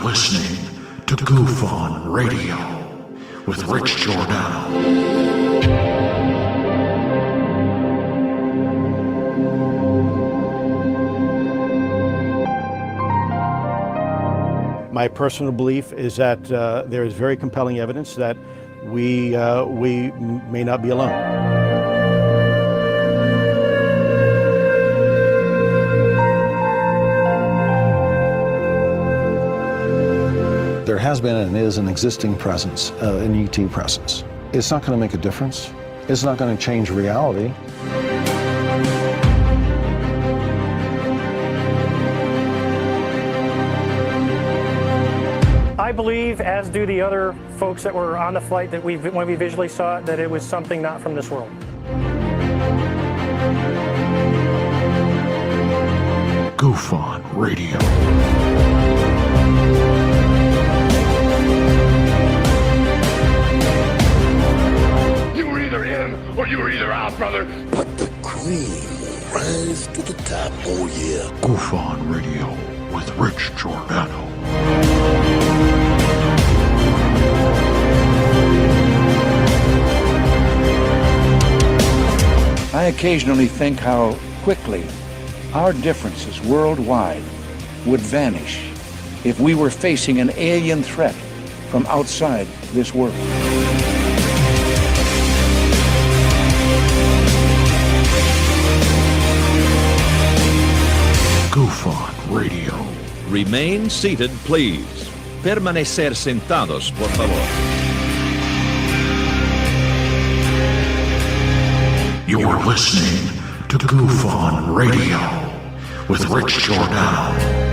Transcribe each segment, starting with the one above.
listening to Goof On Radio with Rich Giordano. My personal belief is that there is very compelling evidence that we may not be alone. There has been and is an existing presence, an ET presence. It's not going to make a difference. It's not going to change reality. I believe, as do the other folks that were on the flight, that when we visually saw it, that it was something not from this world. Goof On Radio. You were either in or you were either out, brother. But the cream will rise to the top, oh yeah. Goof On Radio with Rich Giordano. I occasionally think how quickly our differences worldwide would vanish if we were facing an alien threat from outside this world. Goof On Radio. Remain seated, please. Permanecer sentados, por favor. You're listening to Goof On Radio with Rich Giordano.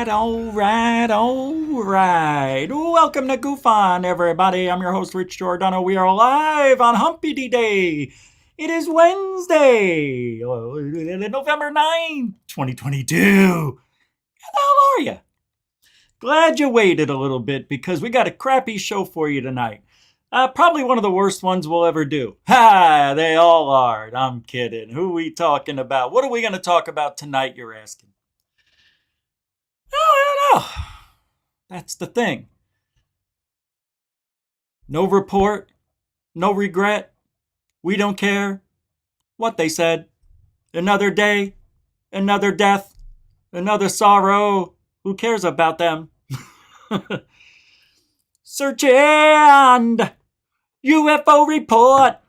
All right. Welcome to Goof On, everybody. I'm your host, Rich Giordano. We are live on Humpty Day. It is Wednesday, November 9th, 2022. How the hell are you? Glad you waited a little bit because we got a crappy show for you tonight. Probably one of the worst ones we'll ever do. Ha! They all are. I'm kidding. Who are we talking about? What are we going to talk about tonight, you're asking? I don't know. That's the thing. No report, no regret. We don't care what they said. Another day, another death, another sorrow. Who cares about them? Search and UFO report.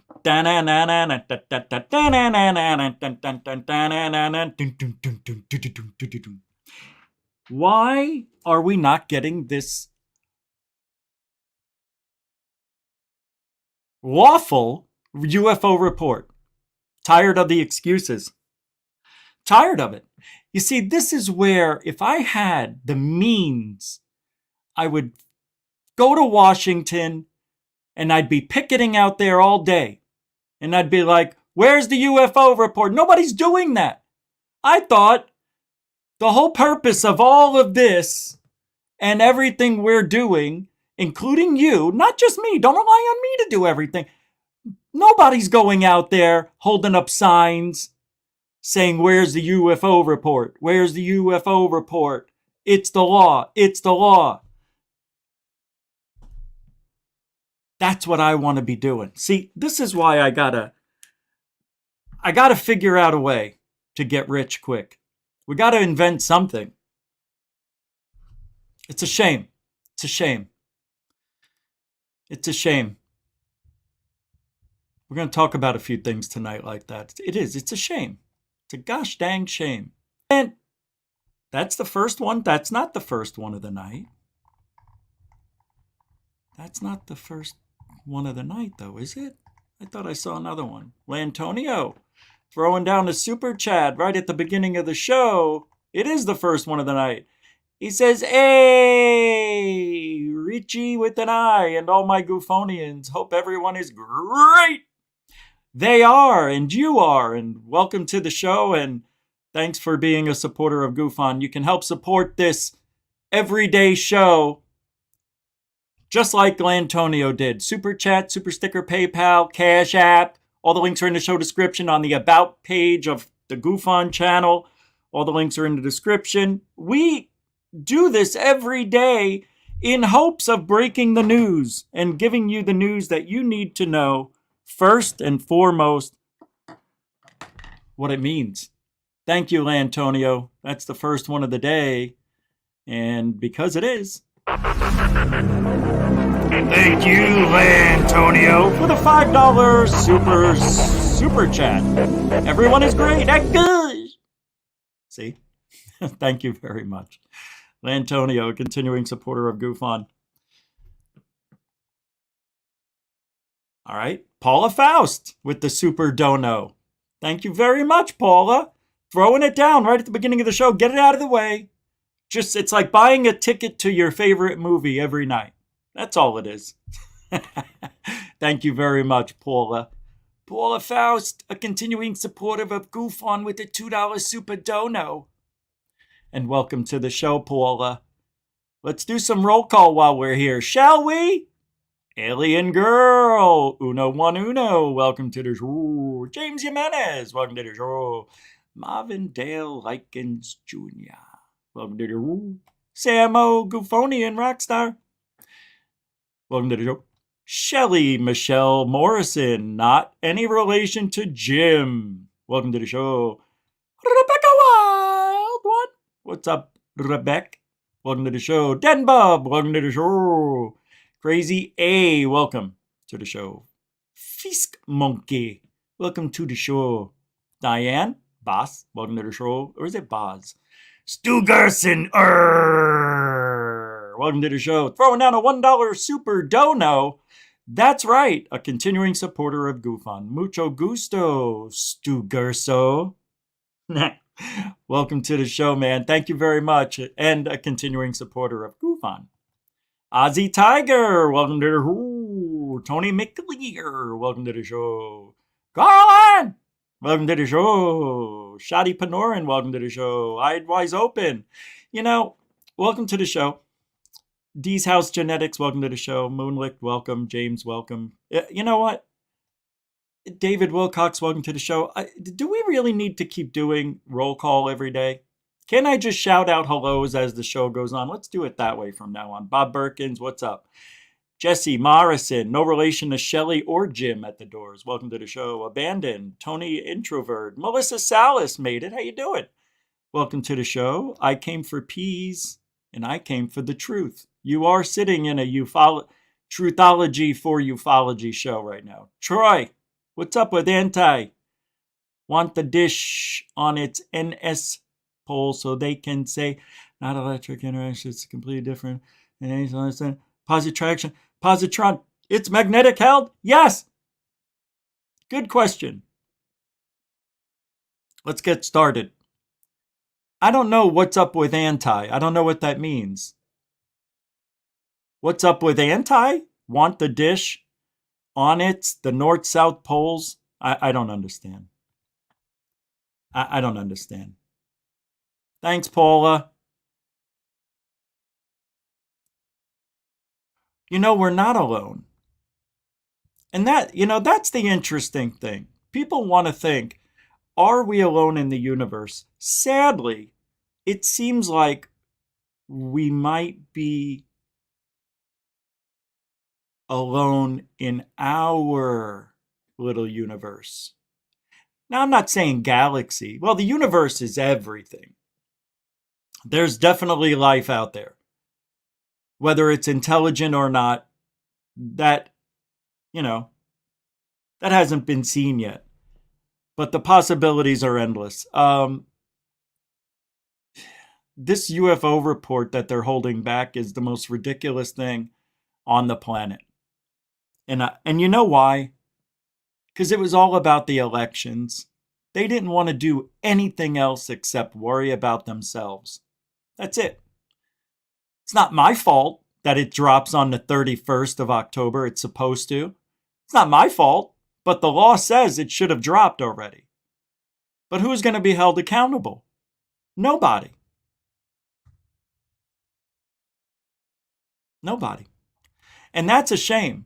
Why are we not getting this lawful UFO report? Tired of the excuses. Tired of it. You see, this is where if I had the means, I would go to Washington and I'd be picketing out there all day. And I'd be like, where's the UFO report? Nobody's doing that. I thought the whole purpose of all of this and everything we're doing, including you, not just me, don't rely on me to do everything. Nobody's going out there holding up signs saying, where's the UFO report? Where's the UFO report? It's the law. It's the law. That's what I want to be doing. See, this is why I gotta figure out a way to get rich quick. We got to invent something. It's a shame. It's a shame. It's a shame. We're going to talk about a few things tonight like that. It is. It's a shame. It's a gosh dang shame. And that's the first one. That's not the first one of the night. That's not the first one of the night, though, is it? I thought I saw another one. Lantonio throwing down a super chat right at the beginning of the show. It is the first one of the night. He says, hey, Richie with an I and all my Goofonians. Hope everyone is great. They are, and you are, and welcome to the show, and thanks for being a supporter of Goofon. You can help support this everyday show just like Lantonio did. Super Chat, Super Sticker, PayPal, Cash App. All the links are in the show description on the About page of the Goofon channel. All the links are in the description. We do this every day in hopes of breaking the news and giving you the news that you need to know first and foremost what it means. Thank you, Lantonio. That's the first one of the day. And because it is, thank you, Lantonio, for the $5 super chat. Everyone is great. See? Thank you very much. Lantonio, a continuing supporter of Goofon. All right. Paula Faust with the super dono. Thank you very much, Paula. Throwing it down right at the beginning of the show. Get it out of the way. Just, it's like buying a ticket to your favorite movie every night. That's all it is. Thank you very much, Paula. Paula Faust, a continuing supporter of Goofon with a $2 super dono. And welcome to the show, Paula. Let's do some roll call while we're here, shall we? Alien Girl, Uno One Uno, welcome to the show. James Jimenez, welcome to the show. Marvin Dale Likens Jr., welcome to the show. Samo Goofonian Rockstar, welcome to the show. Shelly Michelle Morrison, not any relation to Jim, welcome to the show. Rebecca Wild One, what's up, Rebecca? Welcome to the show. Den Bob, welcome to the show. Crazy A, welcome to the show. Fisk Monkey, welcome to the show. Diane, Boss, welcome to the show. Or is it Boz? Stu Gerson, welcome to the show. Throwing down a $1 super dono. That's right, a continuing supporter of Goofon. Mucho gusto, Stu Gerso. Welcome to the show, man. Thank you very much. And a continuing supporter of Goofon. Ozzy Tiger, welcome to the show. Tony McLear, welcome to the show. Garland, welcome to the show. Shadi Panorin, welcome to the show. Eyed Wise Open, welcome to the show. D's House Genetics, welcome to the show. Moonlight, welcome. James, welcome. You know what? David Wilcox, welcome to the show. Do we really need to keep doing roll call every day? Can I just shout out hellos as the show goes on? Let's do it that way from now on. Bob Berkins, what's up? Jesse Morrison, no relation to Shelley or Jim at the doors. Welcome to the show. Abandoned, Tony Introvert. Melissa Salas made it. How you doing? Welcome to the show. I came for peas, and I came for the truth. You are sitting in a Truthology for Ufology show right now. Troy, what's up with Anti? Want the dish on its NS pole so they can say not electric interaction, it's completely different. And positron, it's magnetic held? Yes. Good question. Let's get started. I don't know what's up with anti. I don't know what that means. What's up with anti? Want the dish on the north-south poles? I don't understand. I don't understand. Thanks, Paula. We're not alone. And that's the interesting thing. People want to think, are we alone in the universe? Sadly, it seems like we might be alone in our little universe. Now, I'm not saying galaxy. Well, the universe is everything. There's definitely life out there. Whether it's intelligent or not, that, that hasn't been seen yet. But the possibilities are endless. This UFO report that they're holding back is the most ridiculous thing on the planet. And you know why? Because it was all about the elections. They didn't want to do anything else except worry about themselves. That's it. It's not my fault that it drops on the 31st of October. It's supposed to. It's not my fault, but the law says it should have dropped already. But who's going to be held accountable? Nobody. Nobody. And that's a shame.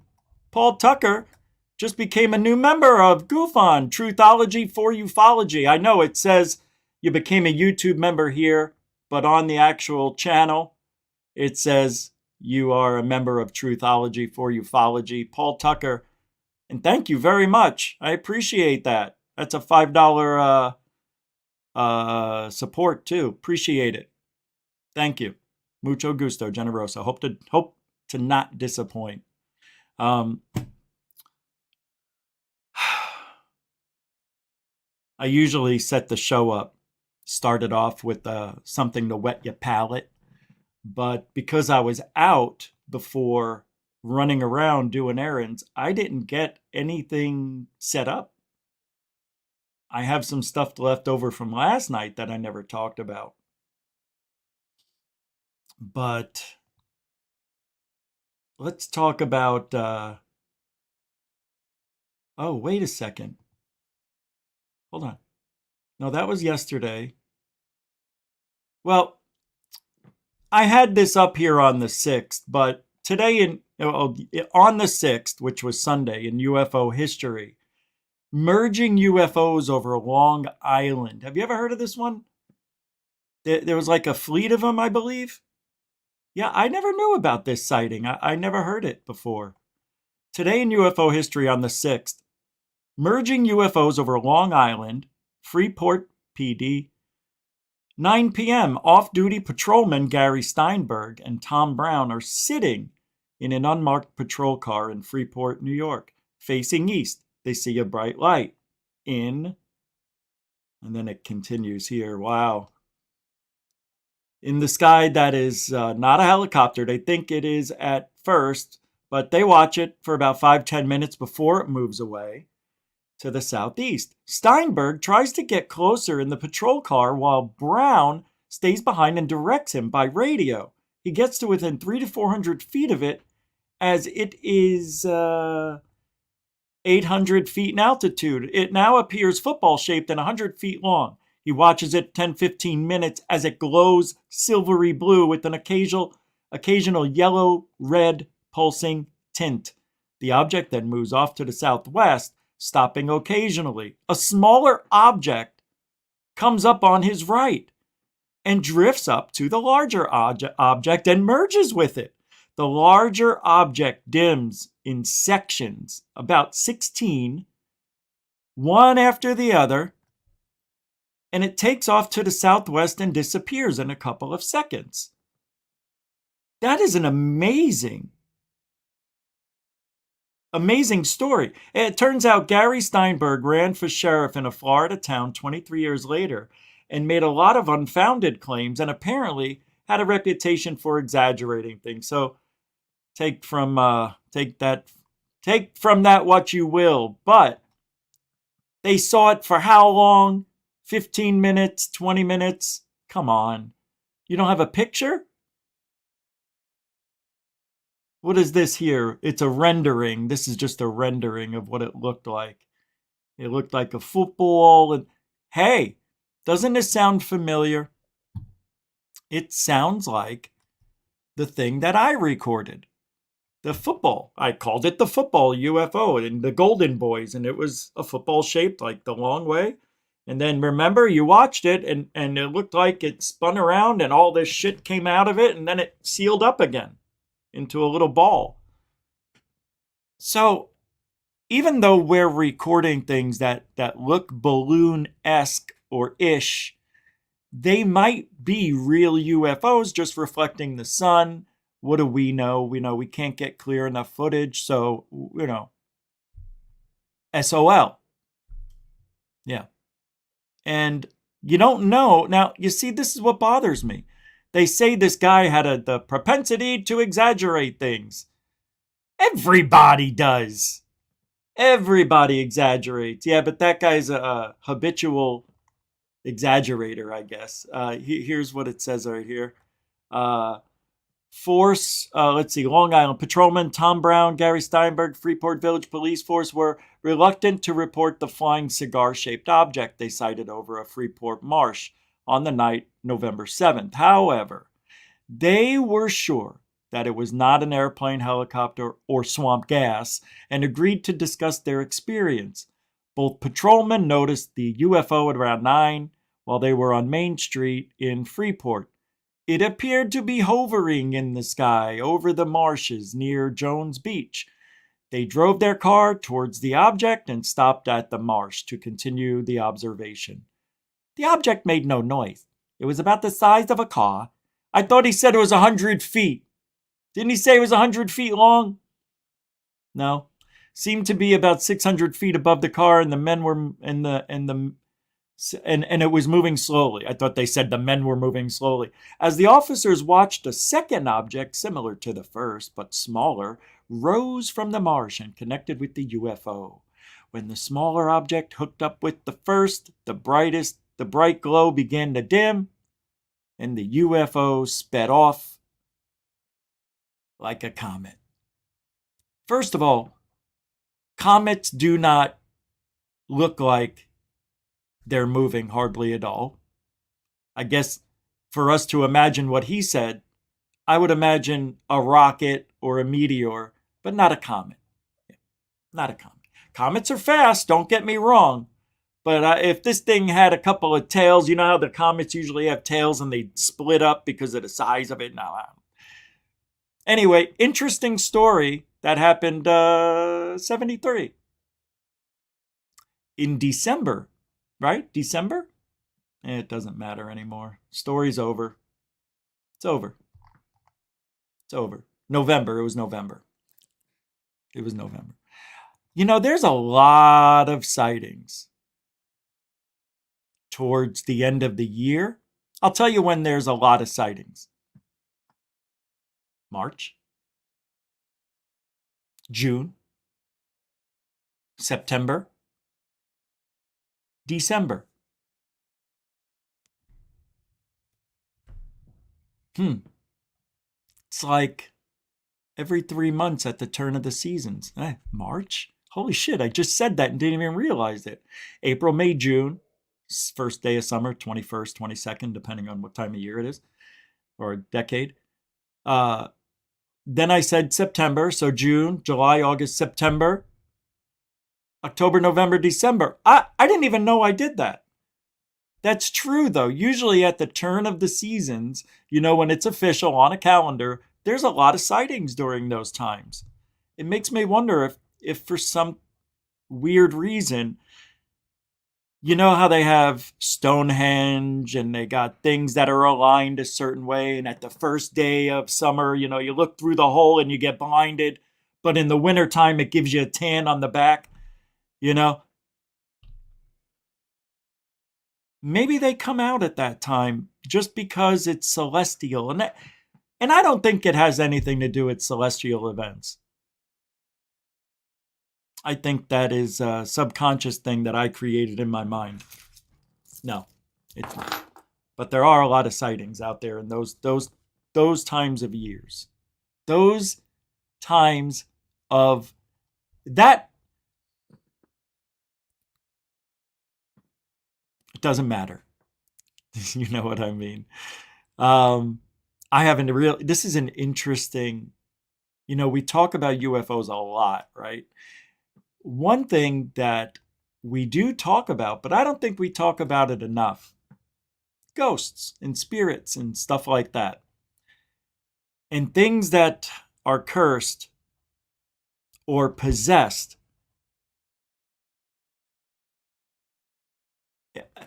Paul Tucker just became a new member of GoofOn, Truthology for Ufology. I know it says you became a YouTube member here, but on the actual channel, it says you are a member of Truthology for Ufology. Paul Tucker, and thank you very much. I appreciate that. That's a $5 support too. Appreciate it. Thank you. Mucho gusto, generoso. Hope to not disappoint. I usually set the show up, started off with something to wet your palate. But because I was out before running around doing errands, I didn't get anything set up. I have some stuff left over from last night that I never talked about. But let's talk about... oh, wait a second. Hold on. No, that was yesterday. Well, I had this up here on the 6th, but today on the 6th, which was Sunday in UFO history, merging UFOs over Long Island. Have you ever heard of this one? There was like a fleet of them, I believe. Yeah, I never knew about this sighting. I never heard it before. Today in UFO history on the 6th, merging UFOs over Long Island, Freeport, PD. 9 p.m., off-duty patrolman Gary Steinberg and Tom Brown are sitting in an unmarked patrol car in Freeport, New York. Facing east, they see a bright light. And then it continues here. Wow. In the sky, that is not a helicopter. They think it is at first, but they watch it for about 5-10 minutes before it moves away to the southeast. Steinberg tries to get closer in the patrol car while Brown stays behind and directs him by radio. He gets to within 300 to 400 feet of it as it is 800 feet in altitude. It now appears football-shaped and 100 feet long. He watches it 10-15 minutes as it glows silvery blue with an occasional yellow-red pulsing tint. The object then moves off to the southwest, stopping occasionally. A smaller object comes up on his right and drifts up to the larger object and merges with it. The larger object dims in sections, about 16, one after the other, and it takes off to the southwest and disappears in a couple of seconds. That is an amazing story. It turns out Gary Steinberg ran for sheriff in a Florida town 23 years later and made a lot of unfounded claims and apparently had a reputation for exaggerating things. So take from that what you will. But they saw it for how long? 15 minutes, 20 minutes? Come on. You don't have a picture? What is this here? It's a rendering. This is just a rendering of what it looked like. It looked like a football. And hey, doesn't this sound familiar? It sounds like the thing that I recorded. The football. I called it the football UFO and the Golden Boys. And it was a football shaped like the long way. And then remember, you watched it and it looked like it spun around and all this shit came out of it. And then it sealed up again into a little ball. So even though we're recording things that look balloon-esque or ish, they might be real UFOs just reflecting the sun. What do we know? We know we can't get clear enough footage, so, SOL. Yeah. And you don't know. Now, you see, this is what bothers me. They say this guy had the propensity to exaggerate things. Everybody does. Everybody exaggerates. Yeah, but that guy's a habitual exaggerator, I guess. Here's what it says right here. Force, let's see, Long Island Patrolman Tom Brown, Gary Steinberg, Freeport Village Police Force were reluctant to report the flying cigar-shaped object they sighted over a Freeport marsh on the night November 7th. However, they were sure that it was not an airplane, helicopter, or swamp gas, and agreed to discuss their experience. Both patrolmen noticed the UFO at around 9 while they were on Main Street in Freeport. It appeared to be hovering in the sky over the marshes near Jones Beach. They drove their car towards the object and stopped at the marsh to continue the observation. The object made no noise. It was about the size of a car. I thought he said it was 100 feet. Didn't he say it was 100 feet long? No. Seemed to be about 600 feet above the car, and the men were and it was moving slowly. I thought they said the men were moving slowly. As the officers watched, a second object, similar to the first but smaller, rose from the marsh and connected with the UFO. When the smaller object hooked up with the first, the bright glow began to dim, and the UFO sped off like a comet. First of all, comets do not look like they're moving hardly at all. I guess for us to imagine what he said, I would imagine a rocket or a meteor, but not a comet. Not a comet. Comets are fast, don't get me wrong. But if this thing had a couple of tails, you know how the comets usually have tails and they split up because of the size of it? No. Anyway, interesting story that happened 73. In December, right? December? It doesn't matter anymore. Story's over. It's over. It's over. November. It was November. It was November. You know, there's a lot of sightings towards the end of the year. I'll tell you when there's a lot of sightings. March, June, September, December. It's like every 3 months at the turn of the seasons. March? Holy shit, I just said that and didn't even realize it. April, May, June. First day of summer, 21st, 22nd, depending on what time of year it is, or decade. Then I said September, so June, July, August, September, October, November, December. I didn't even know I did that. That's true, though. Usually at the turn of the seasons, you know, when it's official on a calendar, there's a lot of sightings during those times. It makes me wonder if for some weird reason, you know how they have Stonehenge and they got things that are aligned a certain way. And at the first day of summer, you know, you look through the hole and you get blinded. But in the wintertime, it gives you a tan on the back, you know. Maybe they come out at that time just because it's celestial. And I don't think it has anything to do with celestial events. I think that is a subconscious thing that I created in my mind. No, it's not. But there are a lot of sightings out there in those times of years. Those times of that. It doesn't matter. You know what I mean? I haven't really. This is an interesting. You know, we talk about UFOs a lot, right? One thing that we do talk about, but I don't think we talk about it enough. Ghosts and spirits and stuff like that. And things that are cursed or possessed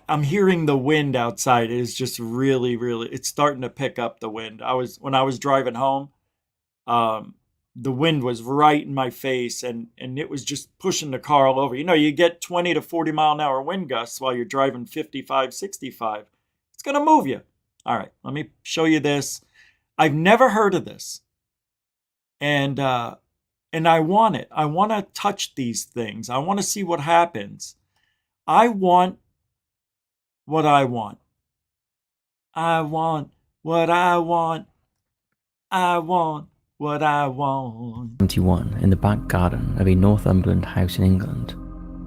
I'm hearing the wind outside. It is just really, really, it's starting to pick up the wind. When I was driving home, the wind was right in my face and it was just pushing the car all over. You know, you get 20 to 40 mile an hour wind gusts while you're driving 55, 65. It's going to move you. All right, let me show you this. I've never heard of this. And I want it. I want to touch these things. I want to see what happens. I want what I want. I want what I want. I want what I want. 71, in the back garden of a Northumberland house in England,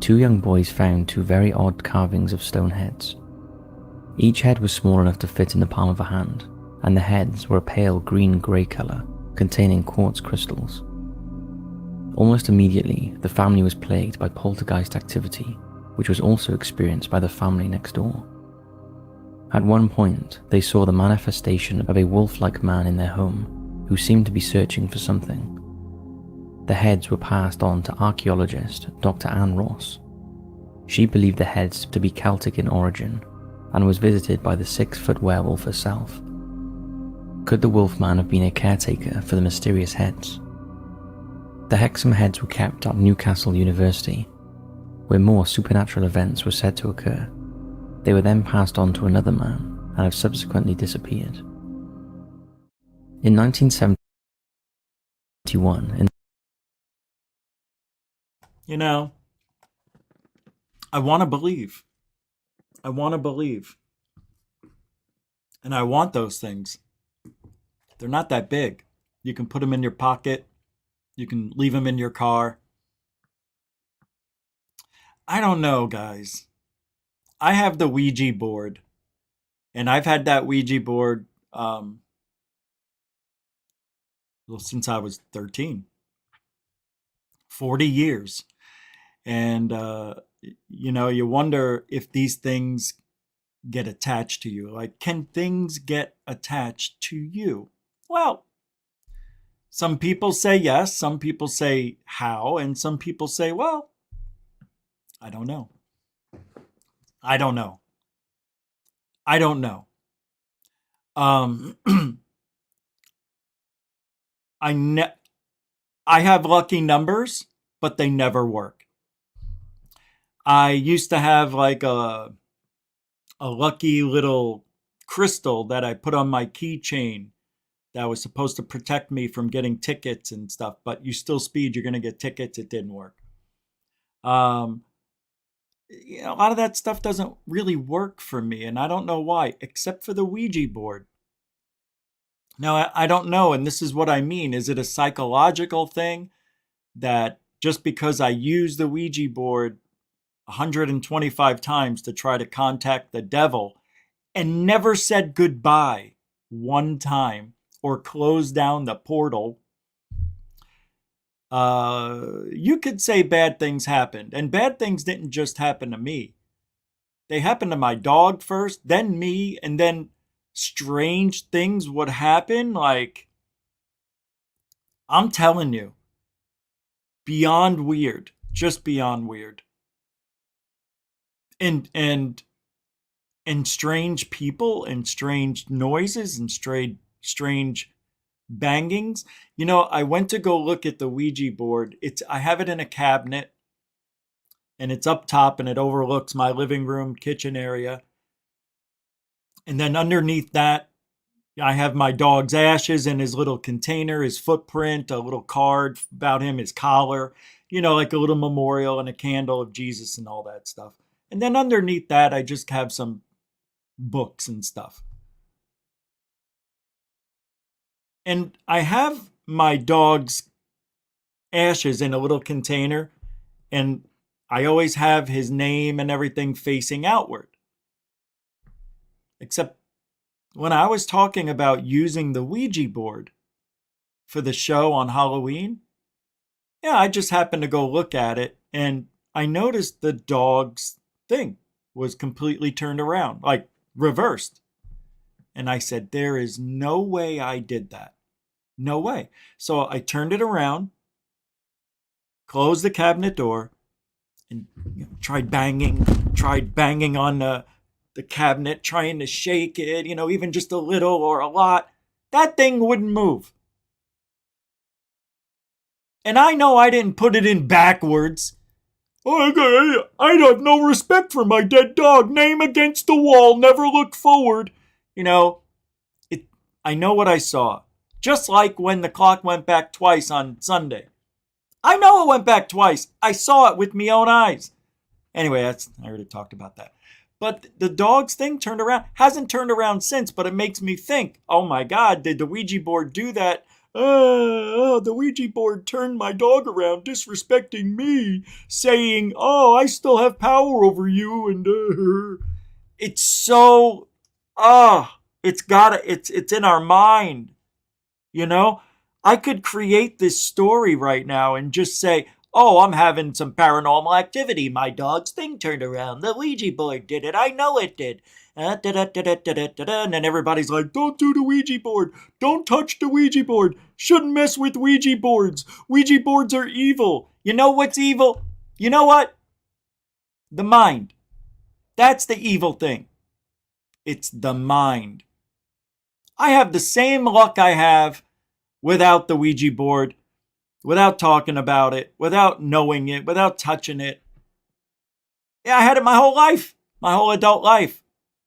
two young boys found two very odd carvings of stone heads. Each head was small enough to fit in the palm of a hand, and the heads were a pale green-grey colour, containing quartz crystals. Almost immediately, the family was plagued by poltergeist activity, which was also experienced by the family next door. At one point, they saw the manifestation of a wolf-like man in their home, who seemed to be searching for something. The heads were passed on to archaeologist Dr. Anne Ross. She believed the heads to be Celtic in origin, and was visited by the 6-foot werewolf herself. Could the wolfman have been a caretaker for the mysterious heads? The Hexham heads were kept at Newcastle University, where more supernatural events were said to occur. They were then passed on to another man and have subsequently disappeared. In 1971, You know, I want to believe. I want to believe. And I want those things. They're not that big. You can put them in your pocket. You can leave them in your car. I don't know, guys. I have the Ouija board. And I've had that Ouija board since I was 13. 40 years. And, you know, you wonder if these things get attached to you. Like, can things get attached to you? Well, some people say yes, some people say how, and some people say, well, I don't know. I don't know. I don't know. I have lucky numbers, but they never work. I used to have like a lucky little crystal that I put on my keychain that was supposed to protect me from getting tickets and stuff, but you still speed, you're going to get tickets. It didn't work. You know, a lot of that stuff doesn't really work for me, and I don't know why, except for the Ouija board. Now, I don't know, and this is what I mean. Is it a psychological thing that just because I use the Ouija board 125 times to try to contact the devil and never said goodbye one time or closed down the portal, you could say bad things happened. And bad things didn't just happen to me. They happened to my dog first, then me, and then strange things would happen. Like, I'm telling you, beyond weird, just beyond weird. And strange people and strange noises and strange bangings. You know, I went to go look at the Ouija board. I have it in a cabinet, and it's up top, and it overlooks my living room, kitchen area. And then underneath that, I have my dog's ashes in his little container, his footprint, a little card about him, his collar, you know, like a little memorial and a candle of Jesus and all that stuff. And then underneath that, I just have some books and stuff. And I have my dog's ashes in a little container, and I always have his name and everything facing outward. Except when I was talking about using the Ouija board for the show on Halloween, yeah, I just happened to go look at it, and I noticed the dog's thing was completely turned around, like reversed. And I said, there is no way I did that. No way. So I turned it around, closed the cabinet door, and tried banging on the the cabinet, trying to shake it, even just a little or a lot. That thing wouldn't move. And I know I didn't put it in backwards. Oh, I have no respect for my dead dog. Name against the wall, never look forward. I know what I saw. Just like when the clock went back twice on Sunday. I know it went back twice. I saw it with my own eyes. Anyway, I already talked about that. But the dogs thing turned around. Hasn't turned around since, but it makes me think, oh my God, did the Ouija board do that? The Ouija board turned my dog around, disrespecting me, saying, oh, I still have power over you. And it's so, it's in our mind. I could create this story right now and just say, oh, I'm having some paranormal activity. My dog's thing turned around. The Ouija board did it. I know it did. And then everybody's like, don't do the Ouija board. Don't touch the Ouija board. Shouldn't mess with Ouija boards. Ouija boards are evil. You know what's evil? You know what? The mind. That's the evil thing. It's the mind. I have the same luck I have without the Ouija board, without talking about it, without knowing it, without touching it. Yeah, I had it my whole life, my whole adult life.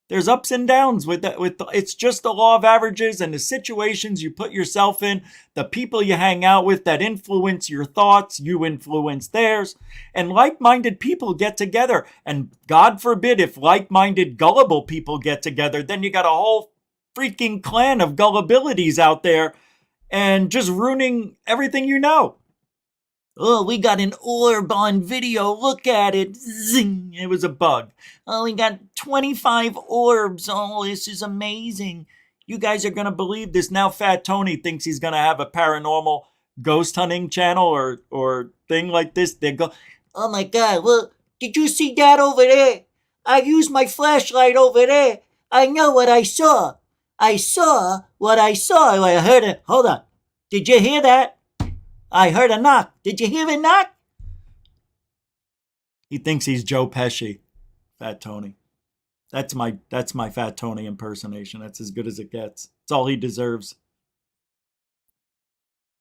There's ups and downs with that. It's just the law of averages and the situations you put yourself in, the people you hang out with that influence your thoughts, you influence theirs, and like-minded people get together. And God forbid if like-minded gullible people get together, then you got a whole freaking clan of gullibilities out there and just ruining everything you know. Oh, we got an orb on video. Look at it. Zing. It was a bug. Oh, we got 25 orbs. Oh, this is amazing. You guys are going to believe this. Now Fat Tony thinks he's going to have a paranormal ghost hunting channel or thing like this. They go, oh my God, look, did you see that over there? I used my flashlight over there. I know what I saw. I saw what I saw. I heard it. Hold on. Did you hear that? I heard a knock. Did you hear a knock? He thinks he's Joe Pesci, Fat Tony. That's my Fat Tony impersonation. That's as good as it gets. It's all he deserves.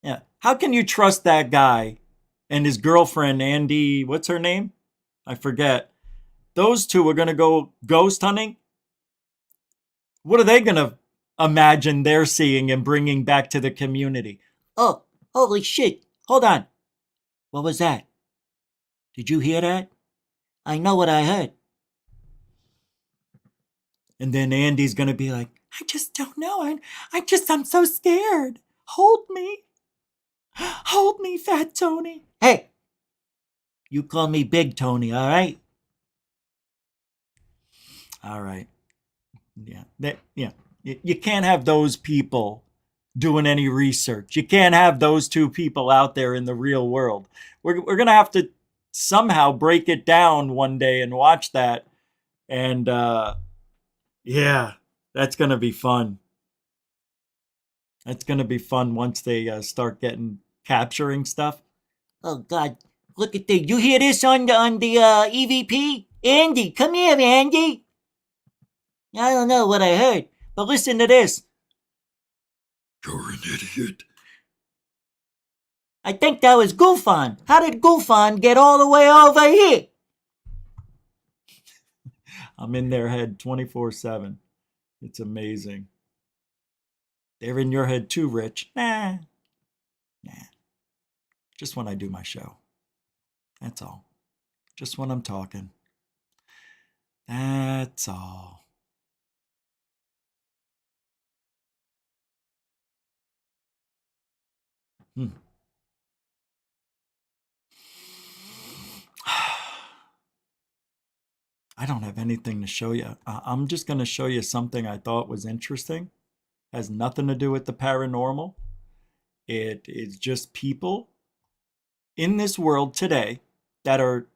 Yeah. How can you trust that guy and his girlfriend, Andy, what's her name? I forget. Those two are going to go ghost hunting. What are they going to imagine they're seeing and bringing back to the community? Oh, holy shit. Hold on. What was that? Did you hear that? I know what I heard. And then Andy's going to be like, I just don't know. I'm so scared. Hold me. Hold me, Fat Tony. Hey, you call me Big Tony, all right? All right. Yeah. You can't have those people doing any research. You can't have those two people out there in the real world. We're going to have to somehow break it down one day and watch that. And yeah, that's going to be fun. That's going to be fun once they start capturing stuff. Oh, God. Look at this. You hear this on the EVP? Andy, come here, Andy. I don't know what I heard, but listen to this. You're an idiot. I think that was Goofon. How did Goofon get all the way over here? I'm in their head 24/7. It's amazing. They're in your head too, Rich. Nah. Just when I do my show. That's all. Just when I'm talking. That's all. I don't have anything to show you. I'm just going to show you something I thought was interesting. Has nothing to do with the paranormal. It is just people in this world today that are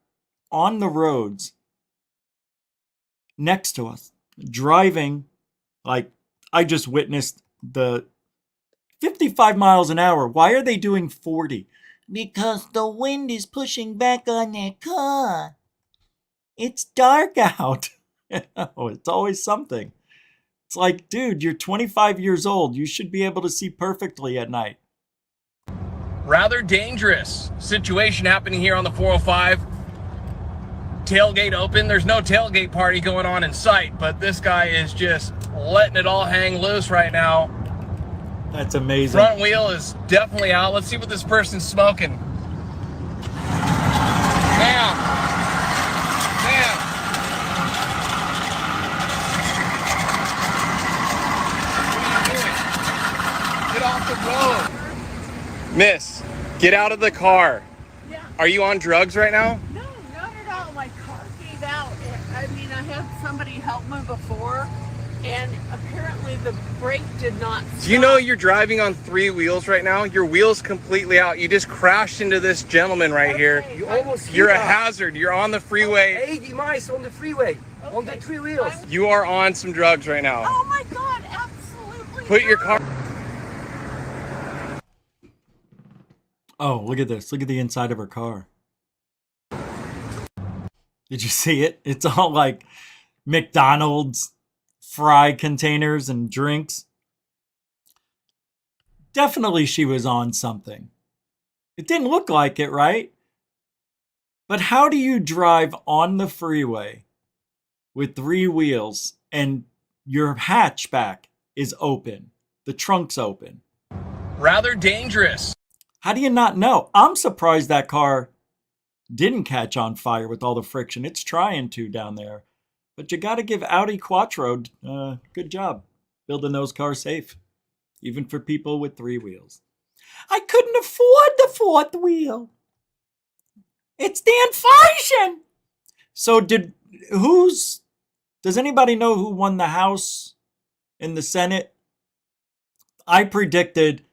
on the roads next to us, driving like I just witnessed the 55 miles an hour. Why are they doing 40? Because the wind is pushing back on their car. It's dark out. Oh, it's always something. It's like, dude, you're 25 years old. You should be able to see perfectly at night. Rather dangerous situation happening here on the 405. Tailgate open. There's no tailgate party going on in sight, but this guy is just letting it all hang loose right now. That's amazing. Front wheel is definitely out. Let's see what this person's smoking. Ma'am. Ma'am. What are you doing? Get off the road. Miss, get out of the car. Yeah. Are you on drugs right now? No, not at all. My car gave out. I mean, I had somebody help me before, and apparently the brake did not stop. Do you know you're driving on 3 wheels right now? Your wheel's completely out. You just crashed into this gentleman right here. You almost You're a hazard. You're on the freeway. 80 miles on the freeway, on the 3 wheels. You are on some drugs right now. Oh my God, absolutely. Put your car... Oh, look at this. Look at the inside of her car. Did you see it? It's all like McDonald's fry containers and drinks. Definitely she was on something. It didn't look like it, right? But how do you drive on the freeway with 3 wheels and your hatchback is open? The trunk's open. Rather dangerous. How do you not know? I'm surprised that car didn't catch on fire with all the friction. It's trying to down there. But you got to give Audi Quattro good job building those cars safe, even for people with 3 wheels. I couldn't afford the 4th wheel. It's the inflation. So does anybody know who won the House and the Senate? I predicted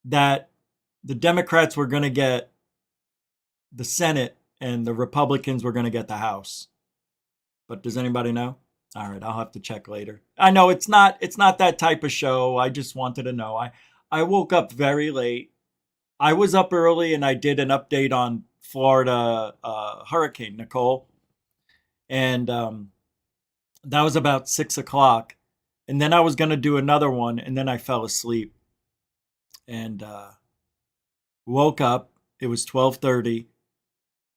that the Democrats were going to get the Senate and the Republicans were going to get the House. But does anybody know? All right, I'll have to check later. I know it's not that type of show. I just wanted to know. I woke up very late. I was up early and I did an update on Florida Hurricane Nicole. And that was about 6 o'clock. And then I was going to do another one and then I fell asleep. And woke up. It was 12:30.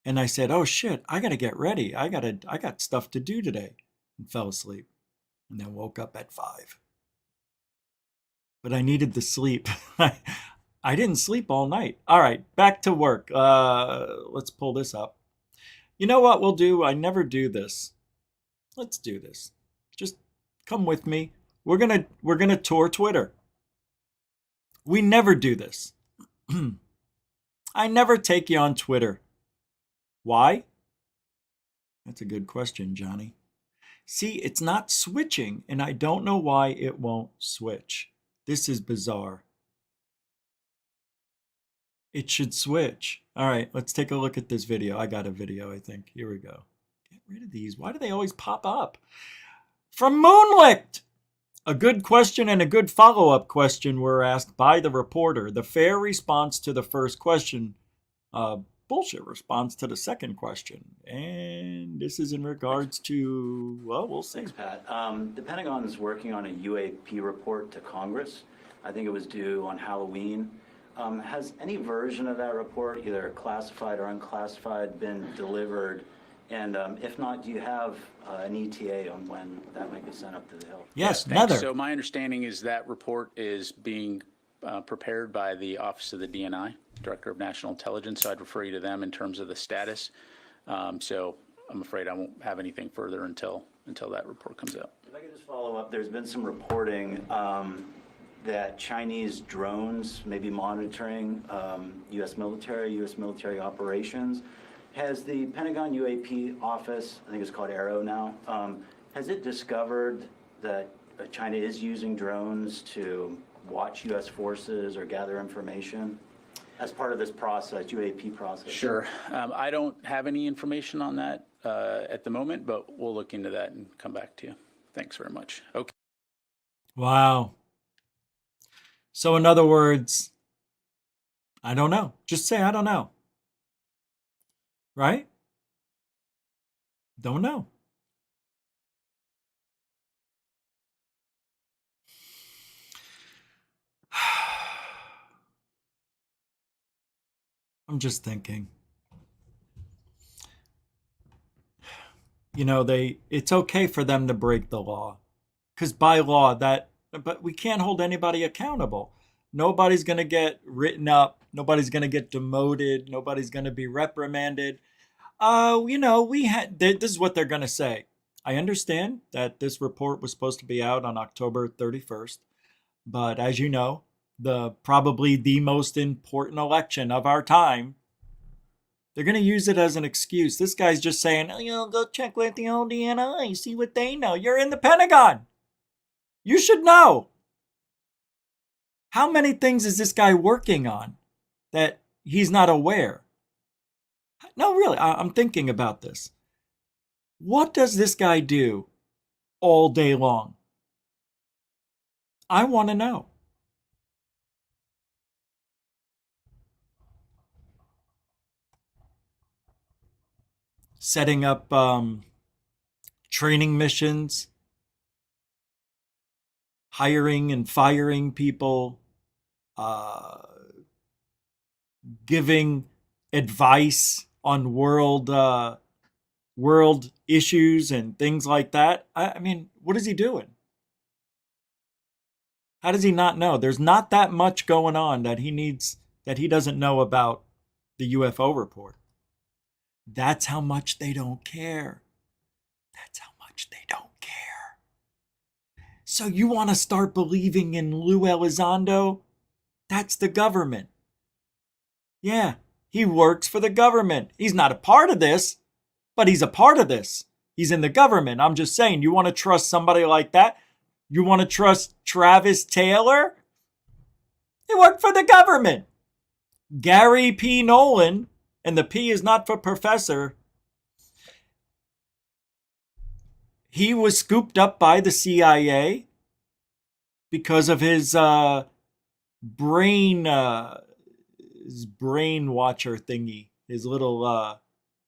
And I said, oh shit, I got to get ready. I got stuff to do today. And fell asleep. And then woke up at 5. But I needed the sleep. I didn't sleep all night. All right, back to work. Let's pull this up. You know what we'll do? I never do this. Let's do this. Just come with me. We're gonna tour Twitter. We never do this. I never take you on Twitter. Why? That's a good question, Johnny. See, it's not switching, and I don't know why it won't switch. This is bizarre. It should switch. All right, let's take a look at this video. I got a video, I think. Here we go. Get rid of these. Why do they always pop up? From Moonlicht! A good question and a good follow-up question were asked by the reporter. The fair response to the first question, bullshit response to the second question. And this is in regards to, well, we'll see. Thanks, Pat. The Pentagon is working on a UAP report to Congress. I think it was due on Halloween. Has any version of that report, either classified or unclassified, been delivered? And if not, do you have an ETA on when that might be sent up to the Hill? Yes, Thanks. Nether. So my understanding is that report is being prepared by the Office of the DNI, Director of National Intelligence. So I'd refer you to them in terms of the status. So I'm afraid I won't have anything further until that report comes out. If I could just follow up, there's been some reporting that Chinese drones may be monitoring U.S. military operations. Has the Pentagon UAP office, I think it's called Arrow now, has it discovered that China is using drones to watch U.S. forces or gather information as part of this process, UAP process? Sure. I don't have any information on that at the moment, but we'll look into that and come back to you. Thanks very much. Okay. Wow. So in other words, I don't know. Just say I don't know. Right? Don't know. I'm just thinking. You know, it's okay for them to break the law. Because by law, but we can't hold anybody accountable. Nobody's going to get written up. Nobody's going to get demoted. Nobody's going to be reprimanded. You know, this is what they're going to say. I understand that this report was supposed to be out on October 31st. But as you know, probably the most important election of our time, they're going to use it as an excuse. This guy's just saying, oh, you know, go check with the old DNI, see what they know. You're in the Pentagon. You should know. How many things is this guy working on that he's not aware? No, really, I'm thinking about this. What does this guy do all day long? I want to know. Setting up training missions, hiring and firing people, giving advice on world issues and things like that. I mean, what is he doing? How does he not know? There's not that much going on that he doesn't know about the UFO report. That's how much they don't care. That's how much they don't care. So you want to start believing in Lou Elizondo? That's the government. Yeah, he works for the government. He's not a part of this, but he's a part of this. He's in the government. I'm just saying, you want to trust somebody like that? You want to trust Travis Taylor? He worked for the government. Gary P. Nolan, and the P is not for professor. He was scooped up by the CIA because of his brain watcher thingy, his little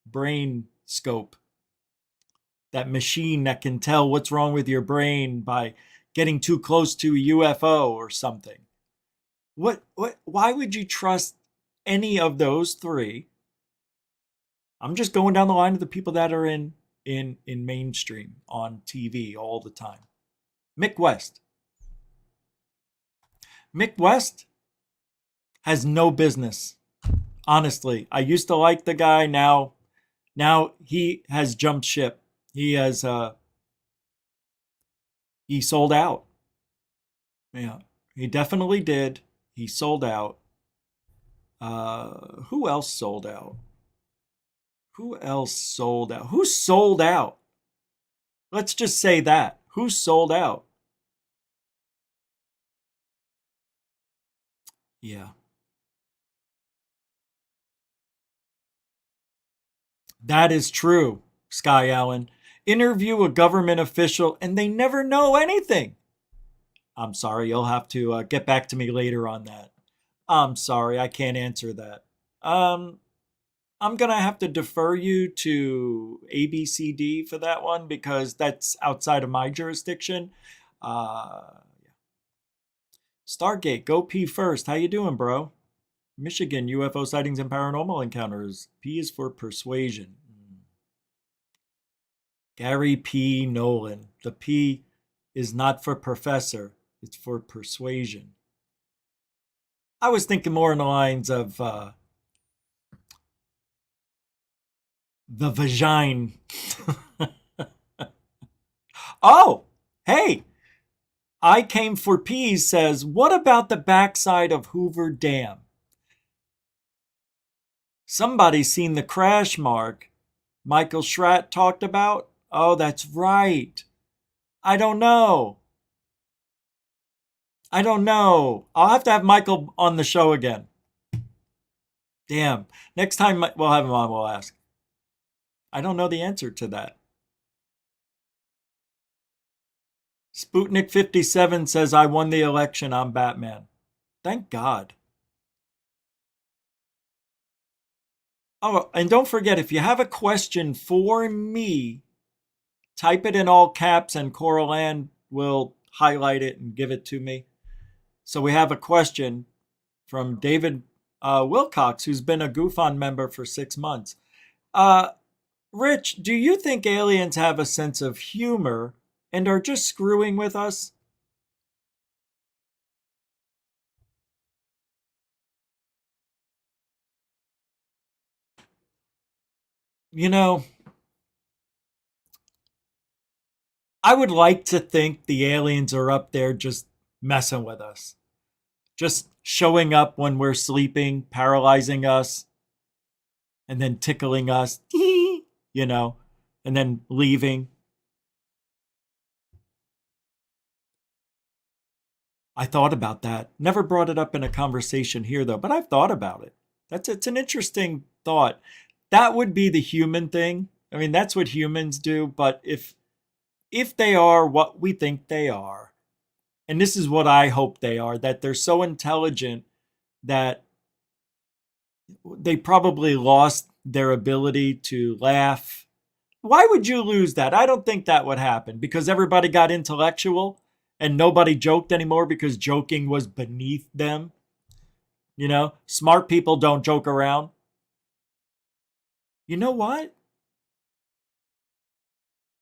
brain scope. That machine that can tell what's wrong with your brain by getting too close to a UFO or something. Why would you trust any of those three? I'm just going down the line of the people that are in mainstream on TV all the time. Mick West. Mick West has no business. Honestly, I used to like the guy. Now he has jumped ship. He sold out. Yeah, he definitely did. He sold out. Who else sold out? Who else sold out? Who sold out? Let's just say that. Who sold out? Yeah. That is true, Sky Allen. Interview a government official and they never know anything. I'm sorry, you'll have to get back to me later on that. I'm sorry, I can't answer that. I'm going to have to defer you to ABCD for that one because that's outside of my jurisdiction. Stargate, go P first. How you doing, bro? Michigan, UFO sightings and paranormal encounters. P is for persuasion. Gary P. Nolan. The P is not for professor. It's for persuasion. I was thinking more in the lines of the vagina. Oh, hey. I Came for Peas says, what about the backside of Hoover Dam? Somebody's seen the crash mark Michael Schratt talked about. Oh, that's right. I don't know. I'll have to have Michael on the show again. Damn. Next time we'll have him on, we'll ask. I don't know the answer to that. Sputnik 57 says, I won the election. I'm Batman. Thank God. Oh, and don't forget, if you have a question for me, type it in all caps and Coral Ann will highlight it and give it to me. So we have a question from David Wilcox, who's been a GoofOn member for 6 months. Rich, do you think aliens have a sense of humor and are just screwing with us? You know, I would like to think the aliens are up there just messing with us. Just showing up when we're sleeping, paralyzing us, and then tickling us, you know, and then leaving. I thought about that. Never brought it up in a conversation here, though, but I've thought about it. It's an interesting thought. That would be the human thing. I mean, that's what humans do. But if they are what we think they are, and this is what I hope they are, that they're so intelligent that they probably lost their ability to laugh. Why would you lose that? I don't think that would happen because everybody got intellectual and nobody joked anymore because joking was beneath them. You know, smart people don't joke around. You know what?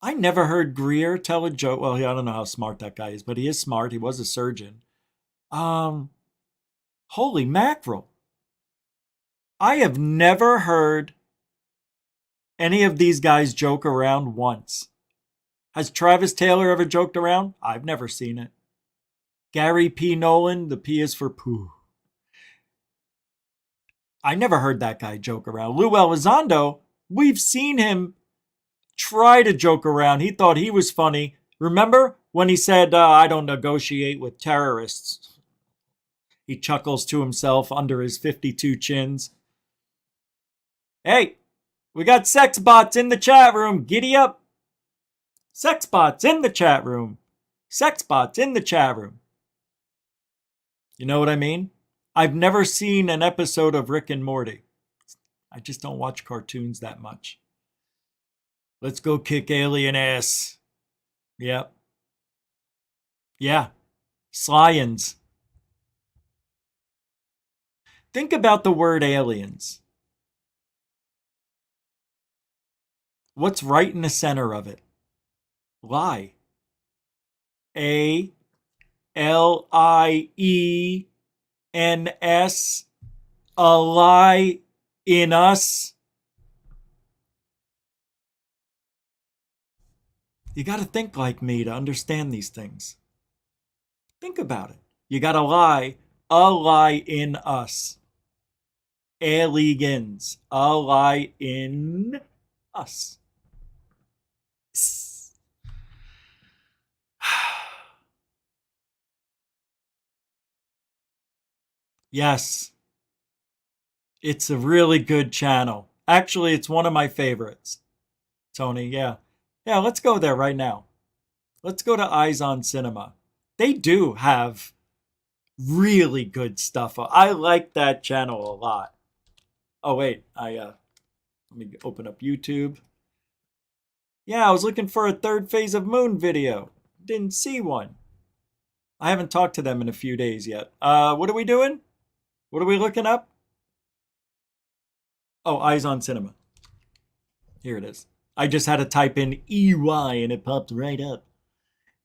I never heard Greer tell a joke. Well, I don't know how smart that guy is, but he is smart. He was a surgeon. Holy mackerel. I have never heard any of these guys joke around once. Has Travis Taylor ever joked around? I've never seen it. Gary P. Nolan, the P is for poo. I never heard that guy joke around. Lou Elizondo, we've seen him try to joke around. He thought he was funny. Remember when he said, I don't negotiate with terrorists? He chuckles to himself under his 52 chins. Hey, we got sex bots in the chat room. Giddy up. Sex bots in the chat room. Sex bots in the chat room. You know what I mean? I've never seen an episode of Rick and Morty. I just don't watch cartoons that much. Let's go kick alien ass. Yep. Yeah. Slians. Think about the word aliens. What's right in the center of it? Lie. A-L-I-E-N-S. A lie in us. You got to think like me to understand these things. Think about it. You got to lie. A lie in us. Aliens. A lie in us. Yes. It's a really good channel. Actually, it's one of my favorites. Tony, yeah. Yeah, let's go there right now. Let's go to Eyes on Cinema. They do have really good stuff. I like that channel a lot. Oh, wait. Let me open up YouTube. Yeah, I was looking for a third phase of Moon video. Didn't see one. I haven't talked to them in a few days yet. What are we doing? What are we looking up? Oh, Eyes on Cinema. Here it is. I just had to type in EY and it popped right up.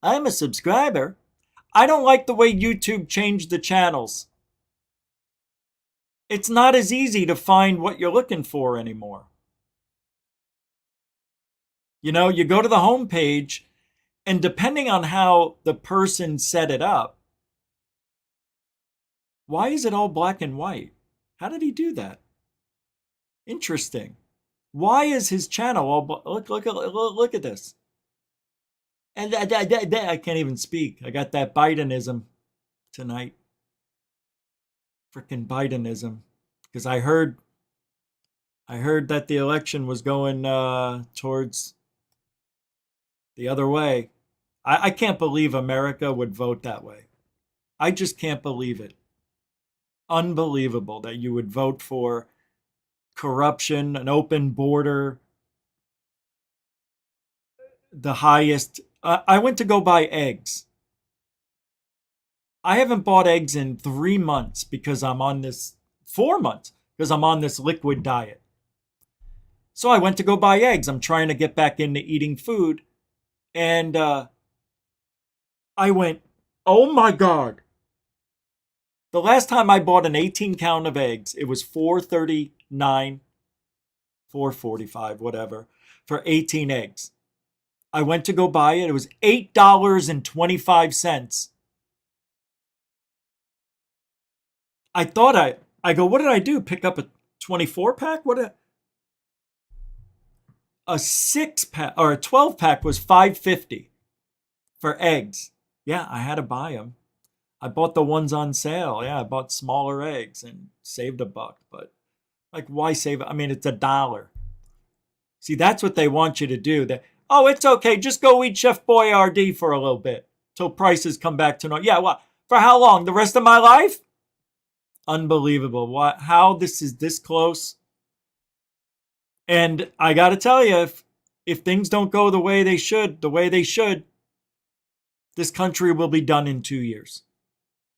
I'm a subscriber. I don't like the way YouTube changed the channels. It's not as easy to find what you're looking for anymore. You know, you go to the home page, and depending on how the person set it up, why is it all black and white? How did he do that? Interesting. Why is his channel all look at this? And I can't even speak. I got that Bidenism tonight. Frickin' Bidenism. Because I heard that the election was going towards the other way. I can't believe America would vote that way. I just can't believe it. Unbelievable that you would vote for corruption, an open border, the highest. I went to go buy eggs. I haven't bought eggs in 3 months because I'm on this 4 months, because I'm on this liquid diet. So I went to go buy eggs. I'm trying to get back into eating food. And I went, oh my God. The last time I bought an 18 count of eggs, it was $4.39, $4.45, whatever, for 18 eggs. I went to go buy it. It was $8.25. I thought I go, what did I do? Pick up a 24 pack? A 6 pack or a 12 pack was $5.50 for eggs. Yeah, I had to buy them. I bought the ones on sale. Yeah, I bought smaller eggs and saved $1. But like, why save it? I mean, it's $1. See, that's what they want you to do. Oh, it's okay. Just go eat Chef Boyardee for a little bit till prices come back to normal. Yeah, what? For how long? The rest of my life? Unbelievable. How this is this close? And I got to tell you, if things don't go the way they should, this country will be done in 2 years.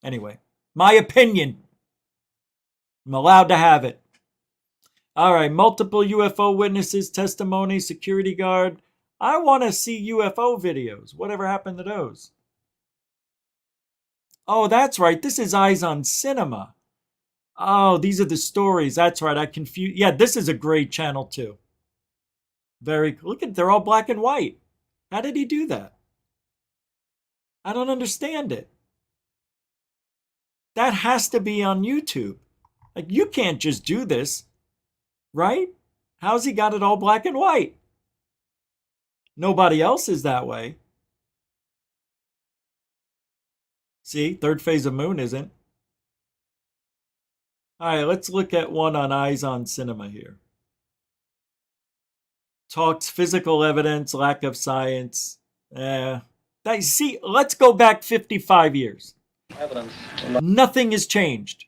Anyway, my opinion. I'm allowed to have it. All right, multiple UFO witnesses, testimony, security guard. I want to see UFO videos. Whatever happened to those? Oh, that's right. This is Eyes on Cinema. Oh, these are the stories. That's right. I confused. Yeah, this is a great channel too. Look at, they're all black and white. How did he do that? I don't understand it. That has to be on YouTube. Like, you can't just do this, right? How's he got it all black and white? Nobody else is that way. See, third phase of moon isn't. All right, let's look at one on Eyes on Cinema here. Talks physical evidence, lack of science. See, let's go back 55 years. Evidence. Nothing has changed.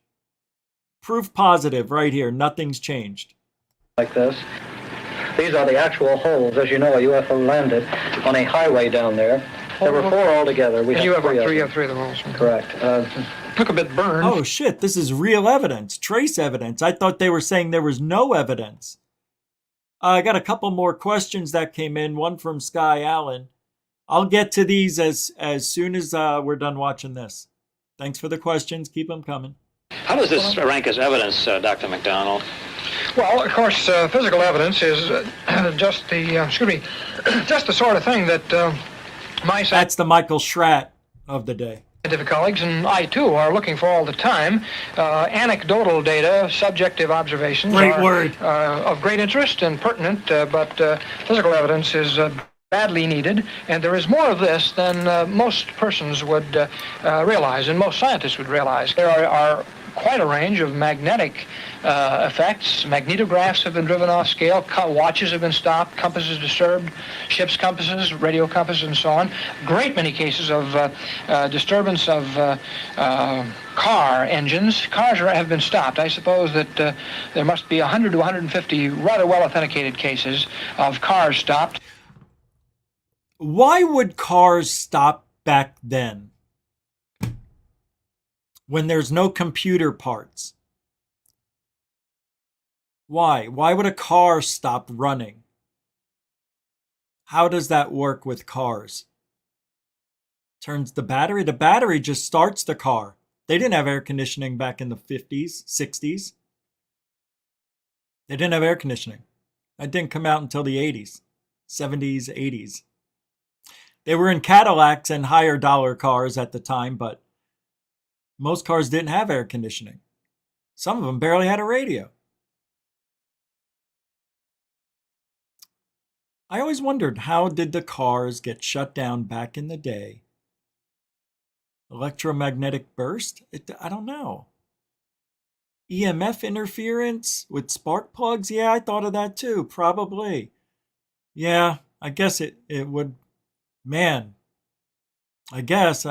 Proof positive right here. Nothing's changed. Like this. These are the actual holes. As you know, a UFO landed on a highway down there. There were 4 altogether. We have three of the holes. Correct. Look a bit burned. Oh, shit. This is real evidence. Trace evidence. I thought they were saying there was no evidence. I got a couple more questions that came in. One from Sky Allen. I'll get to these as soon as we're done watching this. Thanks for the questions. Keep them coming. How does this rank as evidence, Dr. McDonald? Well, of course, physical evidence is just the sort of thing that That's the Michael Schratt of the day. Scientific colleagues and I too are looking for all the time. Anecdotal data, subjective observations are of great interest and pertinent, but physical evidence is badly needed, and there is more of this than most persons would realize, and most scientists would realize. There are quite a range of magnetic effects. Magnetographs have been driven off scale, watches have been stopped, compasses disturbed, ships' compasses, radio compasses, and so on. Great many cases of disturbance of car engines. Cars have been stopped. I suppose that there must be 100 to 150 rather well-authenticated cases of cars stopped. Why would cars stop back then? When there's no computer parts? Why? Why would a car stop running? How does that work with cars? Turns the battery? The battery just starts the car. They didn't have air conditioning back in the 50s, 60s. They didn't have air conditioning. That didn't come out until the 80s, 70s, 80s. They were in Cadillacs and higher dollar cars at the time, but most cars didn't have air conditioning. Some of them barely had a radio. I always wondered, how did the cars get shut down back in the day? Electromagnetic burst? I don't know. EMF interference with spark plugs? Yeah, I thought of that too, probably. Yeah, I guess it would. Man, I guess.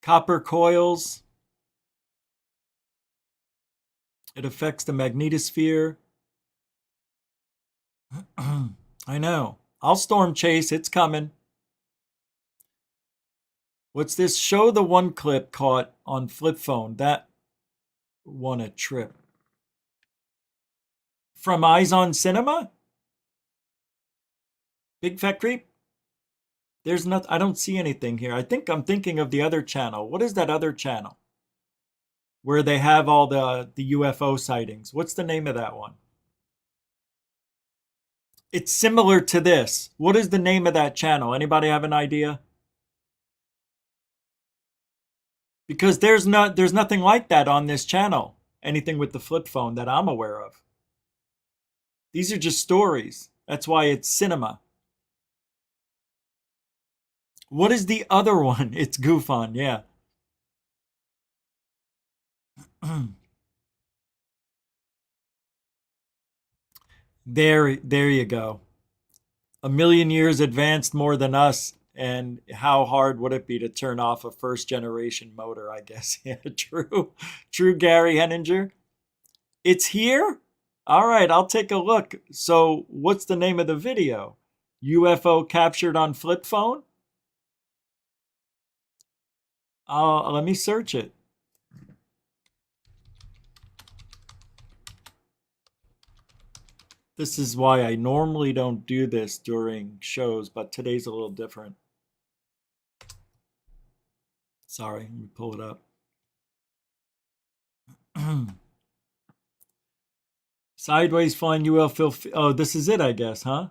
Copper coils. It affects the magnetosphere. I know. I'll storm chase. It's coming. What's this? Show the one clip caught on flip phone. won a trip. From Eyes on Cinema? Big Fat Creep? There's not. I don't see anything here. I think I'm thinking of the other channel. What is that other channel? Where they have all the UFO sightings. What's the name of that one? It's similar to this. What is the name of that channel? Anybody have an idea? Because there's nothing like that on this channel. Anything with the flip phone that I'm aware of. These are just stories. That's why it's cinema. What is the other one? It's Goof On, yeah. There you go. A million years advanced more than us, and how hard would it be to turn off a first generation motor, I guess. Yeah, true. True, Gary Henninger. It's here? All right, I'll take a look. So what's the name of the video? UFO captured on flip phone? Let me search it. This is why I normally don't do this during shows, but today's a little different. Sorry, let me pull it up. Sideways flying UFO. Oh, this is it, I guess, huh?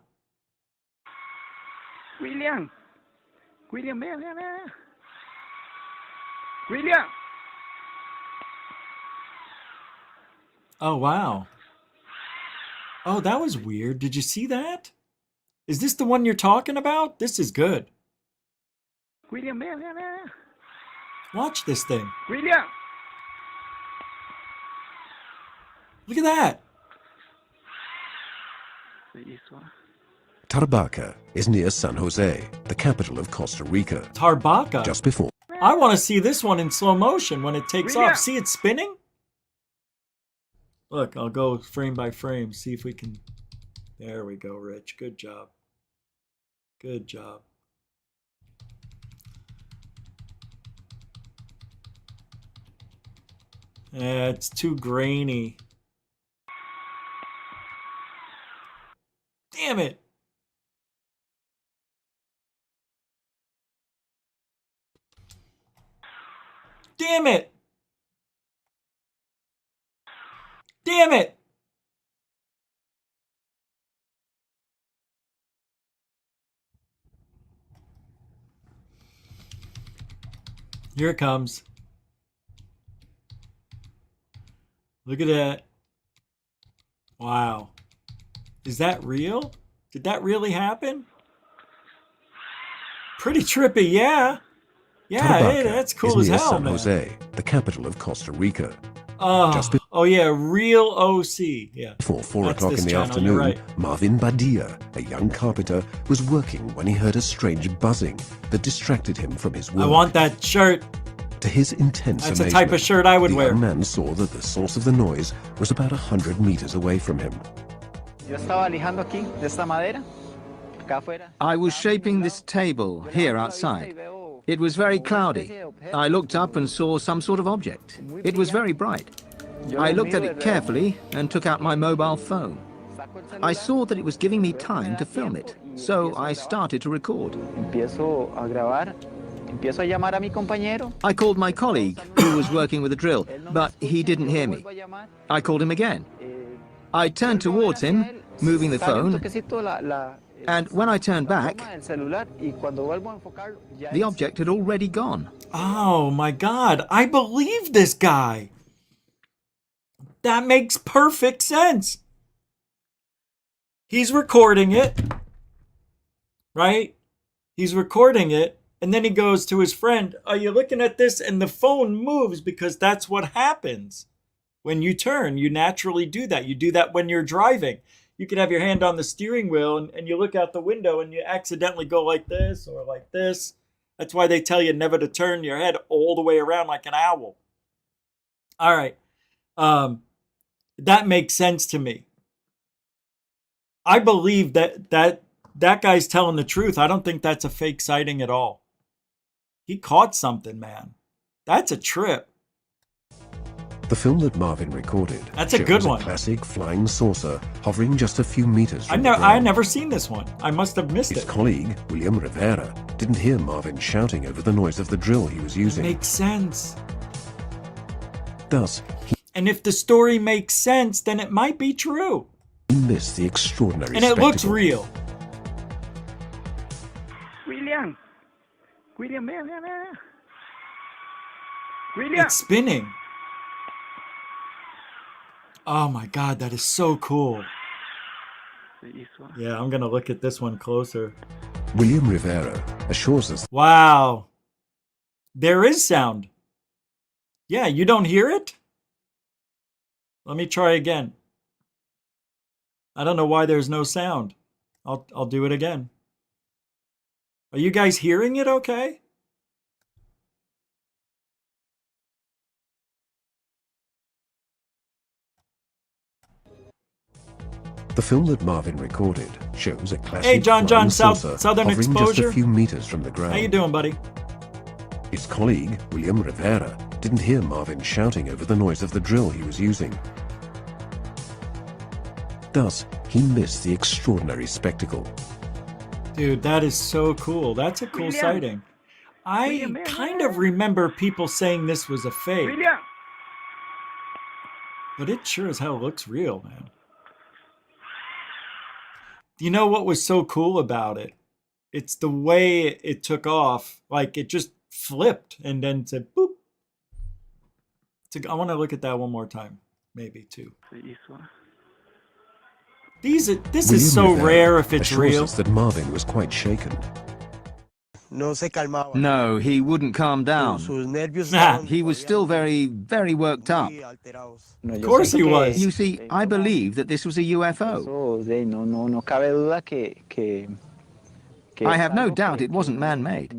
William, William. William. Oh, wow. Oh, that was weird. Did you see that? Is this the one you're talking about? This is good. William. Watch this thing. William. Look at that. Tarbaca is near San Jose, the capital of Costa Rica. Tarbaca? Just before. I want to see this one in slow motion when it takes off. See it spinning? Look, I'll go frame by frame, see if we can... There we go, Rich. Good job. Good job. It's too grainy. Damn it! Damn it! Damn it! Here it comes. Look at that. Wow. Is that real? Did that really happen? Pretty trippy, yeah. Yeah, hey, that's cool as near hell, San man. Jose, the capital of Costa Rica. Oh yeah, real OC. Yeah. Before 4 That's o'clock this in the channel, afternoon, you're right. Marvin Badia, a young carpenter, was working when he heard a strange buzzing that distracted him from his work. I want that shirt. To his intense That's the amazement, type of shirt I would the wear. young man saw that the source of the noise was about 100 meters away from him. I was shaping this table here outside. It was very cloudy. I looked up and saw some sort of object. It was very bright. I looked at it carefully and took out my mobile phone. I saw that it was giving me time to film it, so I started to record. I called my colleague, who was working with a drill, but he didn't hear me. I called him again. I turned towards him, moving the phone, and when I turned back, the object had already gone. Oh my God, I believe this guy. That makes perfect sense. He's recording it, right? He's recording it, and then he goes to his friend, are you looking at this? And the phone moves because that's what happens. When you turn, you naturally do that. You do that when you're driving. You can have your hand on the steering wheel and you look out the window and you accidentally go like this or like this. That's why they tell you never to turn your head all the way around like an owl. All right. That makes sense to me. I believe that guy's telling the truth. I don't think that's a fake sighting at all. He caught something, man. That's a trip. The film that Marvin recorded That's a good shows one. a classic flying saucer hovering just a few meters from the I ground. never seen this one. I must have missed His it. colleague, William Rivera, didn't hear Marvin shouting over the noise of the drill he was using. Makes sense. Thus, And if the story makes sense, then it might be true. he missed the extraordinary And it looks spectacle. real. William, William, vea, vea, vea. William. It's spinning. Oh my God, that is so cool. Yeah, I'm gonna look at this one closer. William Rivera assures us Wow. There is sound. Yeah, you don't hear it? Let me try again. I don't know why there's no sound. I'll do it again. Are you guys hearing it okay? the film that Marvin recorded shows a classic Hey, John, flying Southern saucer hovering just Exposure. a few meters from the ground. How you doing, buddy? His colleague, William Rivera, didn't hear Marvin shouting over the noise of the drill he was using. Thus, he missed the extraordinary spectacle. Dude, that is so cool. That's a cool sighting. I kind of remember people saying this was a fake. But it sure as hell looks real, man. You know what was so cool about it? It's the way it took off. Like, it just flipped and then said, boop. I want to look at that one more time. Maybe, too. This is so Rivera rare if it's assures real. us that Marvin was quite shaken. No, he wouldn't calm down. He was still very, very worked up. Of course he was. You see, I believe that this was a UFO. I have no doubt it wasn't man-made.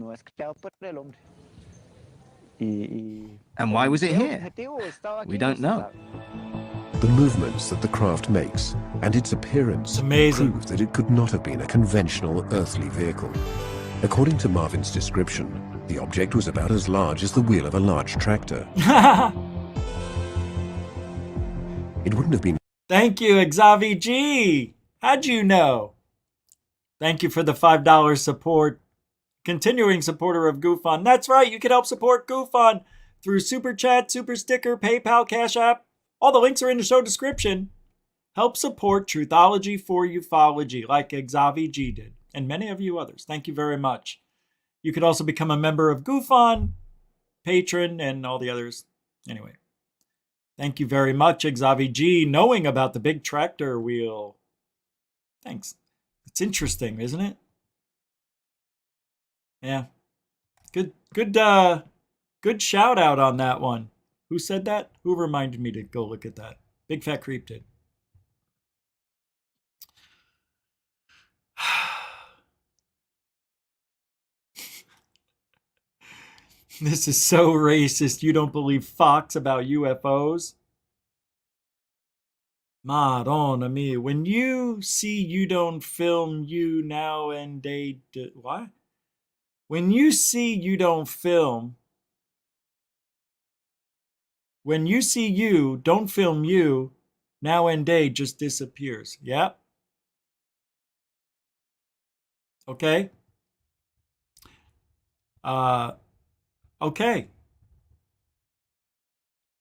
And why was it here? We don't know. The movements that the craft makes and its appearance prove that it could not have been a conventional earthly vehicle. According to Marvin's description, the object was about as large as the wheel of a large tractor. It wouldn't have been... Thank you, Xavi G. How'd you know? Thank you for the $5 support. Continuing supporter of GoofUn. That's right, you can help support GoofUn through Super Chat, Super Sticker, PayPal, Cash App. All the links are in the show description. Help support Truthology for Ufology, like Xavi G did, and many of you others. Thank you very much. You could also become a member of GoofUn, patron, and all the others. Anyway, thank you very much, Xavi G, knowing about the big tractor wheel. Thanks. It's interesting, isn't it? Yeah. Good shout out on that one. Who said that? Who reminded me to go look at that? Big Fat Creep did. This is so racist. You don't believe Fox about UFOs? Madonna mia. When you see you don't film you now and they... What? When you see you don't film... When you see you, don't film you, now and day just disappears. Yep. Okay. Okay.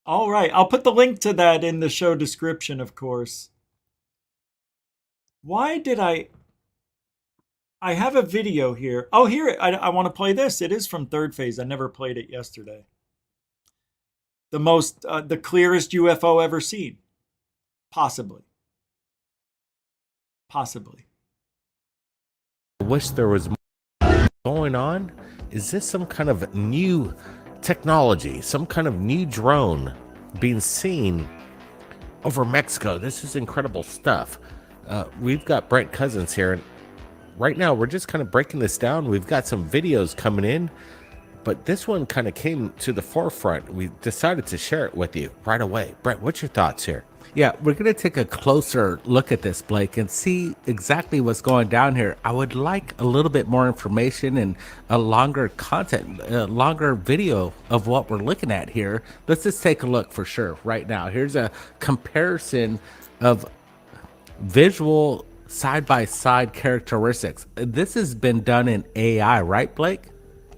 All right. I'll put the link to that in the show description, of course. Why did I have a video here. Oh, here. I want to play this. It is from Third Phase. I never played it yesterday. The clearest UFO ever seen. Possibly. Possibly. I wish there was more going on. Is this some kind of new technology, some kind of new drone being seen over Mexico? This is incredible stuff. We've got Brent Cousins here, and right now we're just kind of breaking this down. We've got some videos coming in, but this one kind of came to the forefront. We decided to share it with you right away. Brent, what's your thoughts here? Yeah, we're going to take a closer look at this, Blake, and see exactly what's going down here. I would like a little bit more information and a longer content, a longer video of what we're looking at here. Let's just take a look for sure right now. Here's a comparison of visual side-by-side characteristics. This has been done in AI, right, Blake?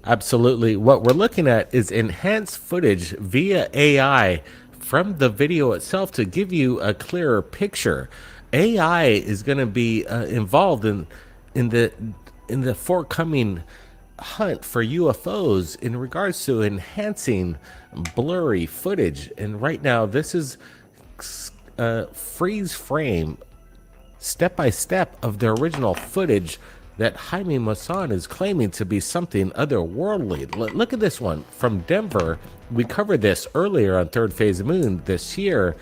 Absolutely. What we're looking at is enhanced footage via AI from the video itself to give you a clearer picture. AI is going to be involved in the forthcoming hunt for UFOs in regards to enhancing blurry footage. And right now, this is freeze frame, step by step of the original footage that Jaime Maussan is claiming to be something otherworldly. Look at this one from Denver. We covered this earlier on Third Phase of Moon this year.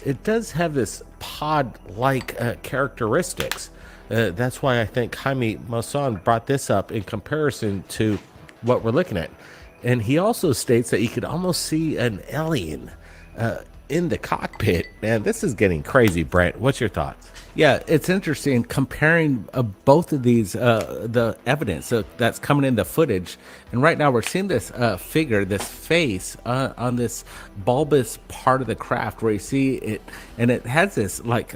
It does have this pod-like characteristics. That's why I think Jaime Maussan brought this up in comparison to what we're looking at. And he also states that you could almost see an alien in the cockpit. Man, this is getting crazy, Brent. What's your thoughts? Yeah, it's interesting comparing both of these, the evidence that's coming in the footage. And right now we're seeing this figure, this face on this bulbous part of the craft where you see it, and it has this like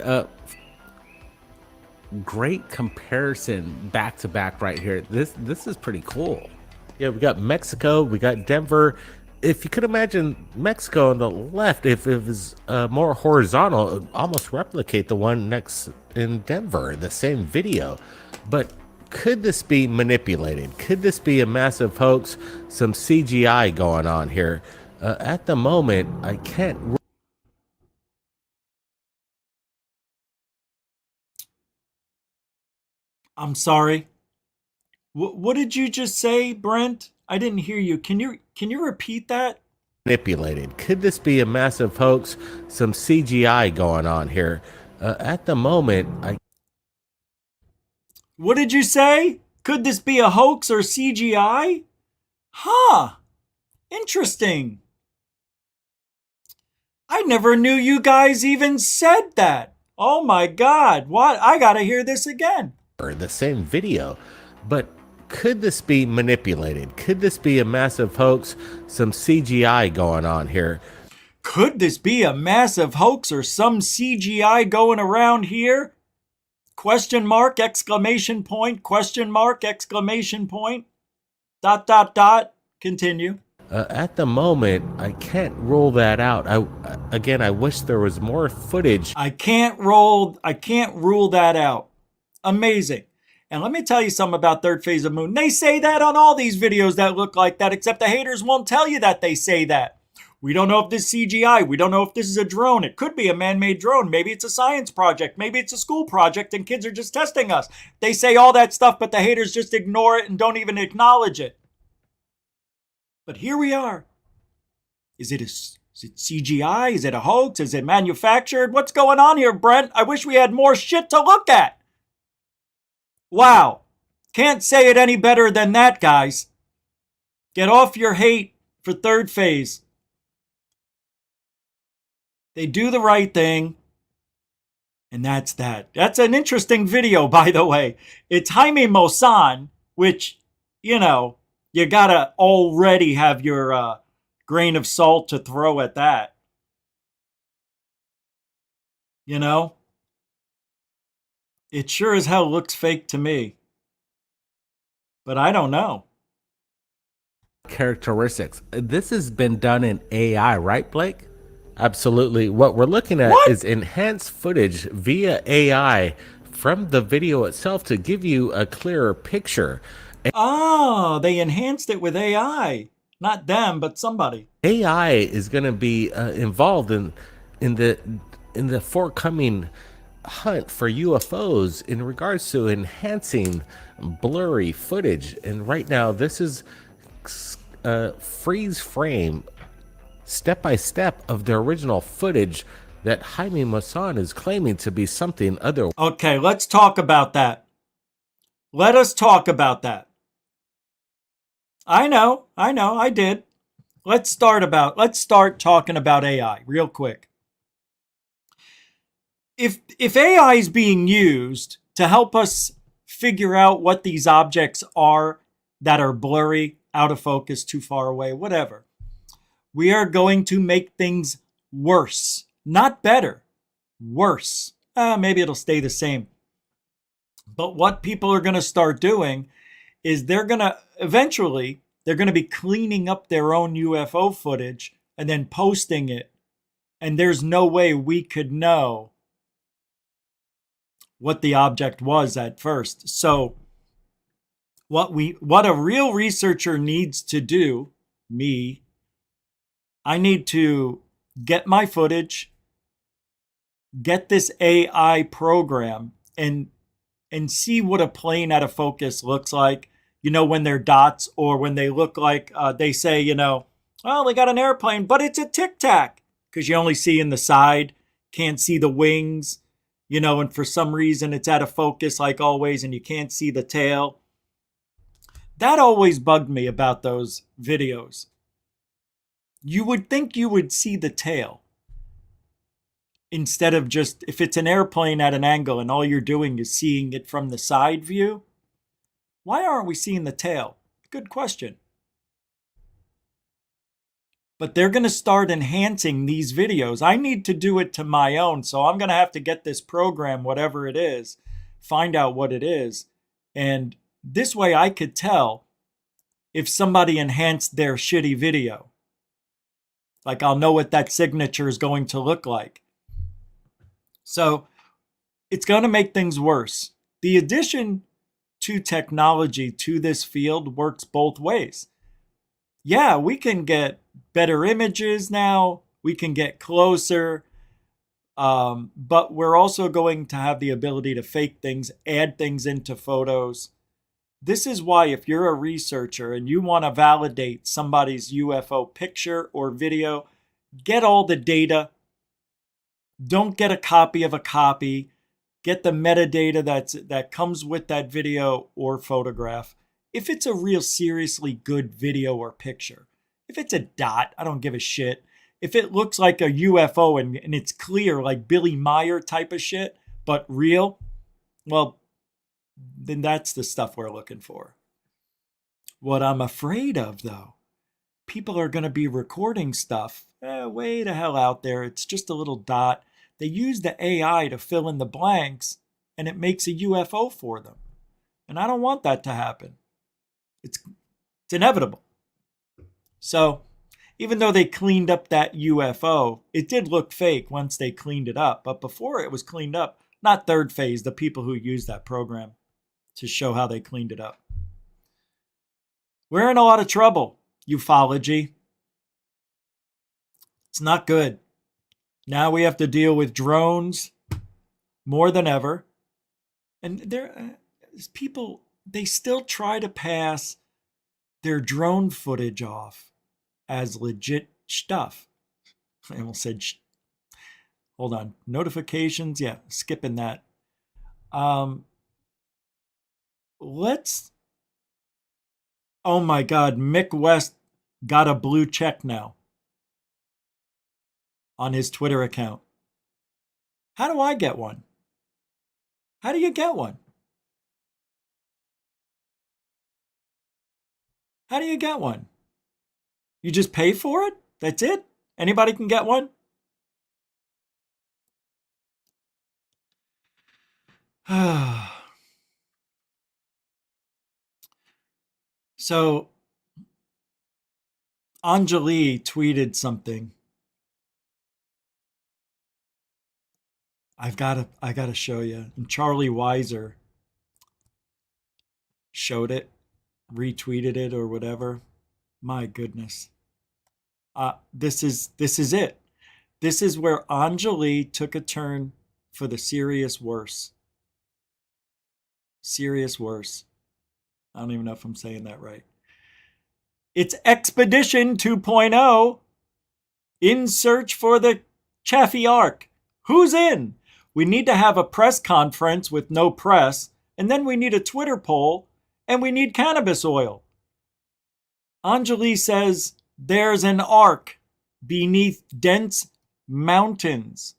great comparison back to back right here. This is pretty cool. Yeah, we got Mexico, we got Denver. If you could imagine Mexico on the left, if it was more horizontal, it would almost replicate the one next in Denver, the same video. But could this be manipulated? Could this be a massive hoax? Some CGI going on here? At the moment, I can't. I'm sorry. What did you just say, Brent? I didn't hear you. Can you repeat that? Manipulated. Could this be a massive hoax? Some CGI going on here. At the moment, What did you say? Could this be a hoax or CGI? Huh. Interesting. I never knew you guys even said that. Oh my God. What? I gotta hear this again. The same video. But could this be manipulated? Could this be a massive hoax? Some CGI going on here. Could this be a massive hoax or some CGI going around here? Question mark, exclamation point, question mark, exclamation point. ... Continue. At the moment, I can't rule that out. I wish there was more footage. I can't rule that out. Amazing. And let me tell you something about Third Phase of Moon. They say that on all these videos that look like that, except the haters won't tell you that they say that. We don't know if this is CGI. We don't know if this is a drone. It could be a man-made drone. Maybe it's a science project. Maybe it's a school project and kids are just testing us. They say all that stuff, but the haters just ignore it and don't even acknowledge it. But here we are. Is it CGI? Is it a hoax? Is it manufactured? What's going on here, Brent? I wish we had more shit to look at. Wow. Can't say it any better than that, guys. Get off your hate for Third Phase. They do the right thing. And that's that. That's an interesting video, by the way. It's Jaime Maussan, which, you know, you gotta already have your grain of salt to throw at that. You know? It sure as hell looks fake to me. But I don't know. Characteristics. This has been done in AI, right, Blake? Absolutely. What we're looking at is enhanced footage via AI from the video itself to give you a clearer picture. Oh, they enhanced it with AI. Not them, but somebody. AI is going to be involved in the forthcoming hunt for UFOs in regards to enhancing blurry footage. And right now, this is freeze frame, step by step of the original footage that Jaime Maussan is claiming to be something other. Okay, let's talk about that. Let us talk about that. I know, I did. Let's start talking about AI real quick. if AI is being used to help us figure out what these objects are that are blurry, out of focus, too far away, whatever, we are going to make things worse, not better, worse. Maybe it'll stay the same. But what people are going to start doing is they're going to be cleaning up their own UFO footage and then posting it. And there's no way we could know what the object was at first. So what a real researcher needs to do, I need to get my footage, get this AI program, and see what a plane out of focus looks like. You know, when they're dots, or when they look like, they say, you know, well, they got an airplane, but it's a Tic Tac, because you only see in the side, can't see the wings, you know, and for some reason it's out of focus like always, and you can't see the tail. That always bugged me about those videos. You would think you would see the tail instead of just, if it's an airplane at an angle and all you're doing is seeing it from the side view, why aren't we seeing the tail? Good question. But they're going to start enhancing these videos. I need to do it to my own, so I'm going to have to get this program, whatever it is, find out what it is, and this way I could tell if somebody enhanced their shitty video. Like, I'll know what that signature is going to look like. So it's going to make things worse. The addition to technology to this field works both ways. Yeah, we can get better images now. We can get closer. But we're also going to have the ability to fake things, add things into photos. This is why, if you're a researcher and you want to validate somebody's UFO picture or video, get all the data. Don't get a copy of a copy. Get the metadata that comes with that video or photograph. If it's a real seriously good video or picture. If it's a dot, I don't give a shit. If it looks like a UFO and it's clear, like Billy Meyer type of shit, but real, well, then that's the stuff we're looking for. What I'm afraid of, though, people are going to be recording stuff way the hell out there. It's just a little dot. They use the AI to fill in the blanks, and it makes a UFO for them. And I don't want that to happen. It's inevitable. So, even though they cleaned up that UFO, it did look fake once they cleaned it up. But before it was cleaned up, not Third Phase, the people who used that program to show how they cleaned it up. We're in a lot of trouble, ufology. It's not good. Now we have to deal with drones more than ever. And there, people, they still try to pass their drone footage off as legit stuff. I almost said, hold on, notifications, yeah, skipping that. Oh my God, Mick West got a blue check now on his Twitter account. How do I get one? How do you get one? How do you get one? You just pay for it? That's it? Anybody can get one? So, Anjali tweeted something. I gotta show you. And Charlie Weiser showed it, retweeted it or whatever. My goodness. This is it. This is where Anjali took a turn for the serious worse. Serious worse. I don't even know if I'm saying that right. It's Expedition 2.0 in search for the Chaffee Ark. Who's in? We need to have a press conference with no press, and then we need a Twitter poll, and we need cannabis oil. Anjali says there's an ark beneath dense mountains.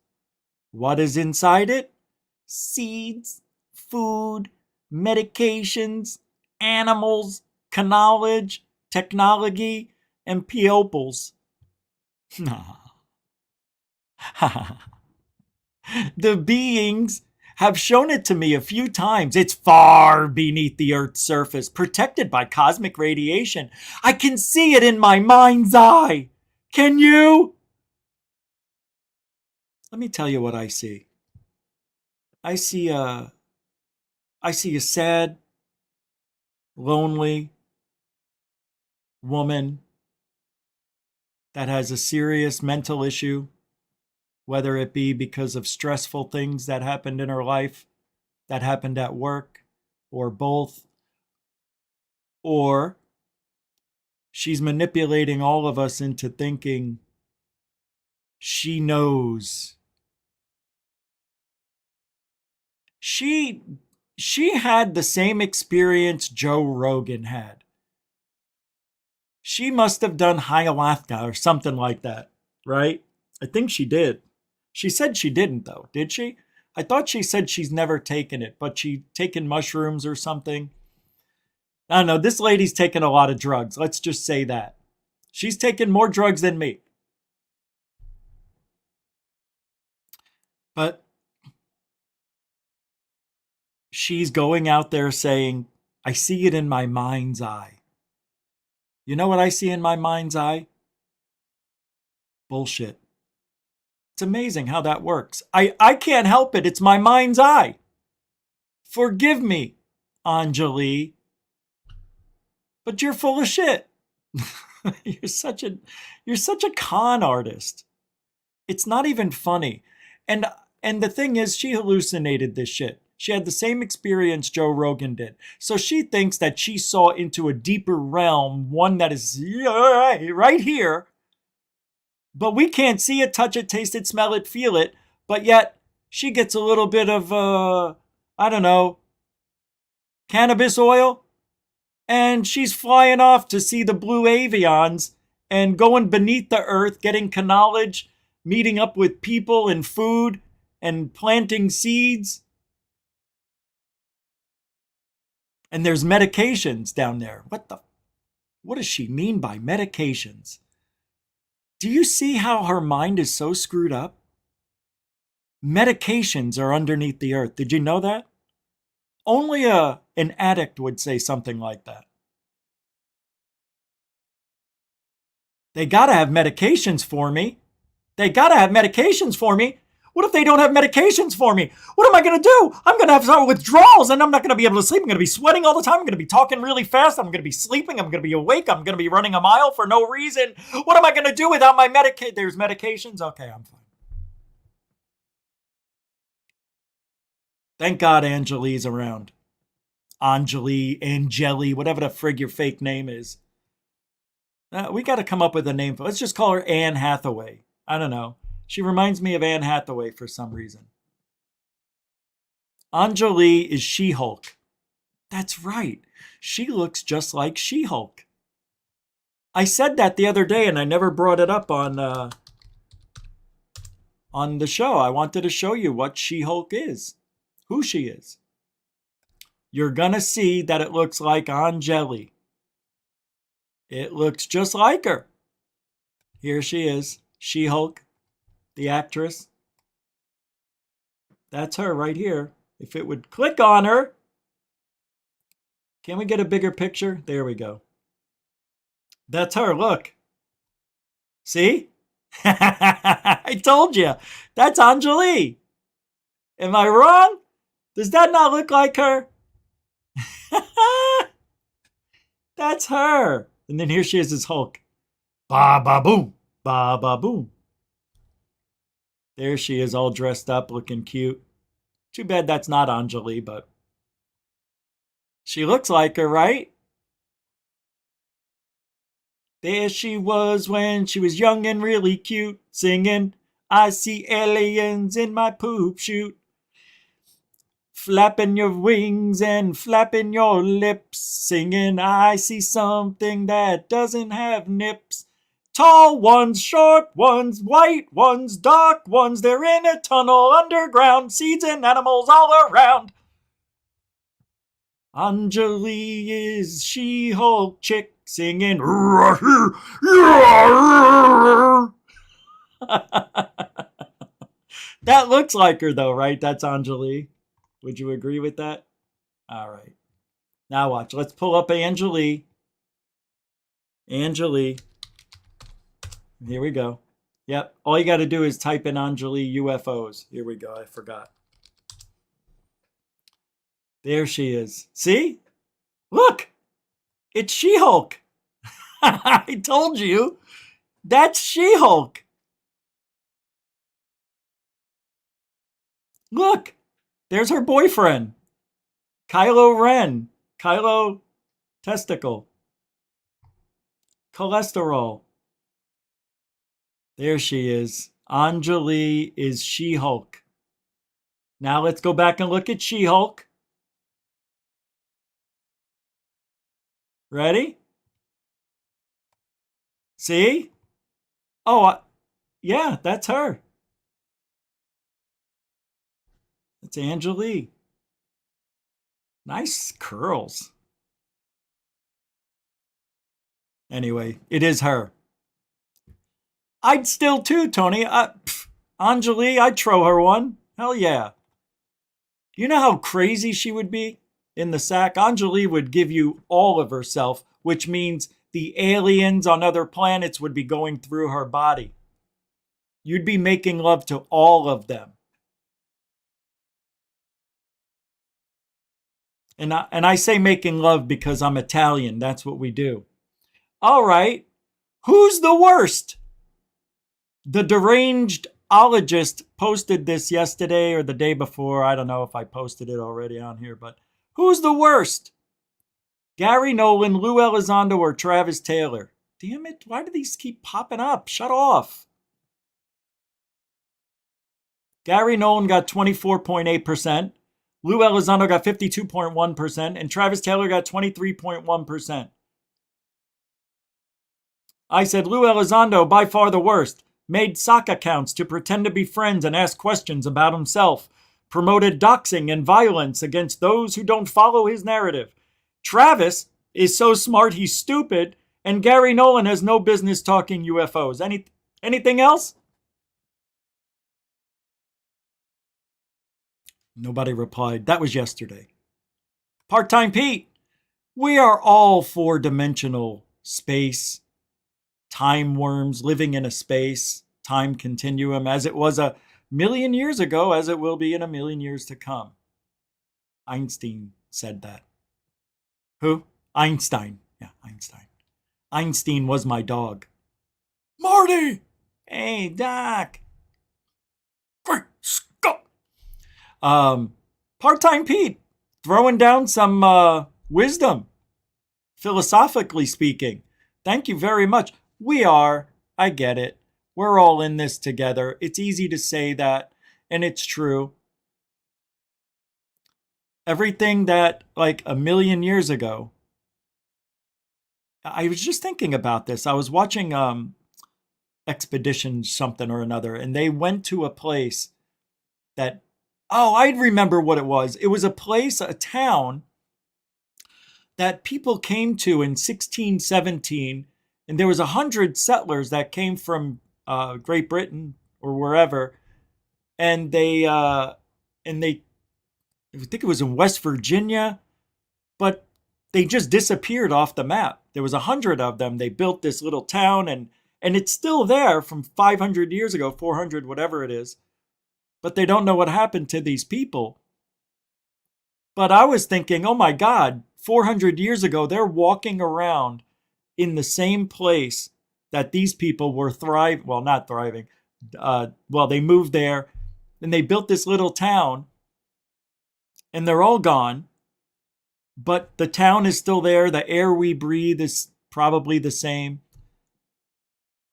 What is inside it? Seeds, food, medications, animals, knowledge, technology, and peoples. The beings have shown it to me a few times. It's far beneath the Earth's surface, protected by cosmic radiation. I can see it in my mind's eye. Can you? Let me tell you what I see. I see a sad, lonely woman that has a serious mental issue, whether it be because of stressful things that happened in her life, that happened at work, or both, or she's manipulating all of us into thinking she knows. She had the same experience Joe Rogan had. She must have done ayahuasca or something like that, right? I think she did. She said she didn't, though, did she? I thought she said she's never taken it, but she taken mushrooms or something. I don't know. This lady's taken a lot of drugs. Let's just say that. She's taken more drugs than me. But she's going out there saying, I see it in my mind's eye. You know what I see in my mind's eye? Bullshit. It's amazing how that works. I can't help it. It's my mind's eye. Forgive me, Anjali. But you're full of shit. You're such a con artist. It's not even funny. And the thing is, she hallucinated this shit. She had the same experience Joe Rogan did. So she thinks that she saw into a deeper realm, one that is right here. But we can't see it, touch it, taste it, smell it, feel it. But yet she gets a little bit of, I don't know, cannabis oil. And she's flying off to see the blue avians and going beneath the earth, getting knowledge, meeting up with people and food and planting seeds. And there's medications down there. What does she mean by medications? Do you see how her mind is so screwed up? Medications are underneath the earth. Did you know that? Only an addict would say something like that. They gotta have medications for me. They gotta have medications for me. What if they don't have medications for me? What am I going to do? I'm going to have some withdrawals and I'm not going to be able to sleep. I'm going to be sweating all the time. I'm going to be talking really fast. I'm going to be sleeping. I'm going to be awake. I'm going to be running a mile for no reason. What am I going to do without my medication? There's medications? Okay, I'm fine. Thank God Angeli's around. Angeli, whatever the frig your fake name is. We got to come up with a name for. Let's just call her Anne Hathaway. I don't know. She reminds me of Anne Hathaway for some reason. Anjali is She-Hulk. That's right. She looks just like She-Hulk. I said that the other day and I never brought it up on the show. I wanted to show you what She-Hulk is, who she is. You're going to see that it looks like Anjali. It looks just like her. Here she is, She-Hulk. The actress. That's her right here. If it would click on her. Can we get a bigger picture? There we go. That's her, look. See? I told you. That's Anjali. Am I wrong? Does that not look like her? That's her. And then here she is as Hulk. Ba ba boom. Ba ba boom. There she is all dressed up, looking cute. Too bad that's not Anjali, but she looks like her, right? There she was when she was young and really cute, singing, I see aliens in my poop chute. Flapping your wings and flapping your lips, singing, I see something that doesn't have nips. Tall ones, short ones, white ones, dark ones, they're in a tunnel underground, seeds and animals all around. Anjali is She-Hulk chick singing. That looks like her though, right? That's Anjali. Would you agree with that? All right. Now watch. Let's pull up Anjali. Anjali. Here we go. Yep. All you got to do is type in Anjali UFOs. Here we go. I forgot. There she is. See? Look. It's She-Hulk. I told you. That's She-Hulk. Look. There's her boyfriend. Kylo Ren. Kylo Testicle. Cholesterol. There she is. Anjali is She-Hulk. Now let's go back and look at She-Hulk. Ready? See? Oh, yeah, that's her. That's Anjali. Nice curls. Anyway, it is her. I'd still too, Tony. Anjali, I'd throw her one. Hell yeah. You know how crazy she would be in the sack? Anjali would give you all of herself, which means the aliens on other planets would be going through her body. You'd be making love to all of them. And I say making love because I'm Italian. That's what we do. All right. Who's the worst? The deranged ologist posted this yesterday or the day before. I don't know if I posted it already on here, but who's the worst? Gary Nolan, Lou Elizondo, or Travis Taylor? Damn it. Why do these keep popping up? Shut off. Gary Nolan got 24.8%. Lou Elizondo got 52.1%. And Travis Taylor got 23.1%. I said Lou Elizondo, by far the worst. Made sock accounts to pretend to be friends and ask questions about himself. Promoted doxing and violence against those who don't follow his narrative. Travis is so smart he's stupid. And Gary Nolan has no business talking UFOs. Anything else? Nobody replied. That was yesterday. Part-Time Pete. We are all four-dimensional space. Time worms living in a space, time continuum, as it was a million years ago, as it will be in a million years to come. Einstein said that. Who? Einstein. Yeah, Einstein. Einstein was my dog. Marty! Hey, Doc. Great Scott! Part-Time Pete, throwing down some wisdom, philosophically speaking. Thank you very much. We are. I get it. We're all in this together. It's easy to say that, and it's true. Everything that, like a million years ago, I was just thinking about this. I was watching Expedition something or another, and they went to a place that, I'd remember what it was. It was a place, a town, that people came to in 1617. And there was 100 settlers that came from Great Britain or wherever, and I think it was in West Virginia, but they just disappeared off the map. There was 100 of them. They built this little town, and it's still there from 500 years ago, 400, whatever it is. But they don't know what happened to these people. But I was thinking, oh my God, 400 years ago, they're walking around in the same place that these people were not thriving. They moved there and they built this little town and they're all gone. But the town is still there. The air we breathe is probably the same.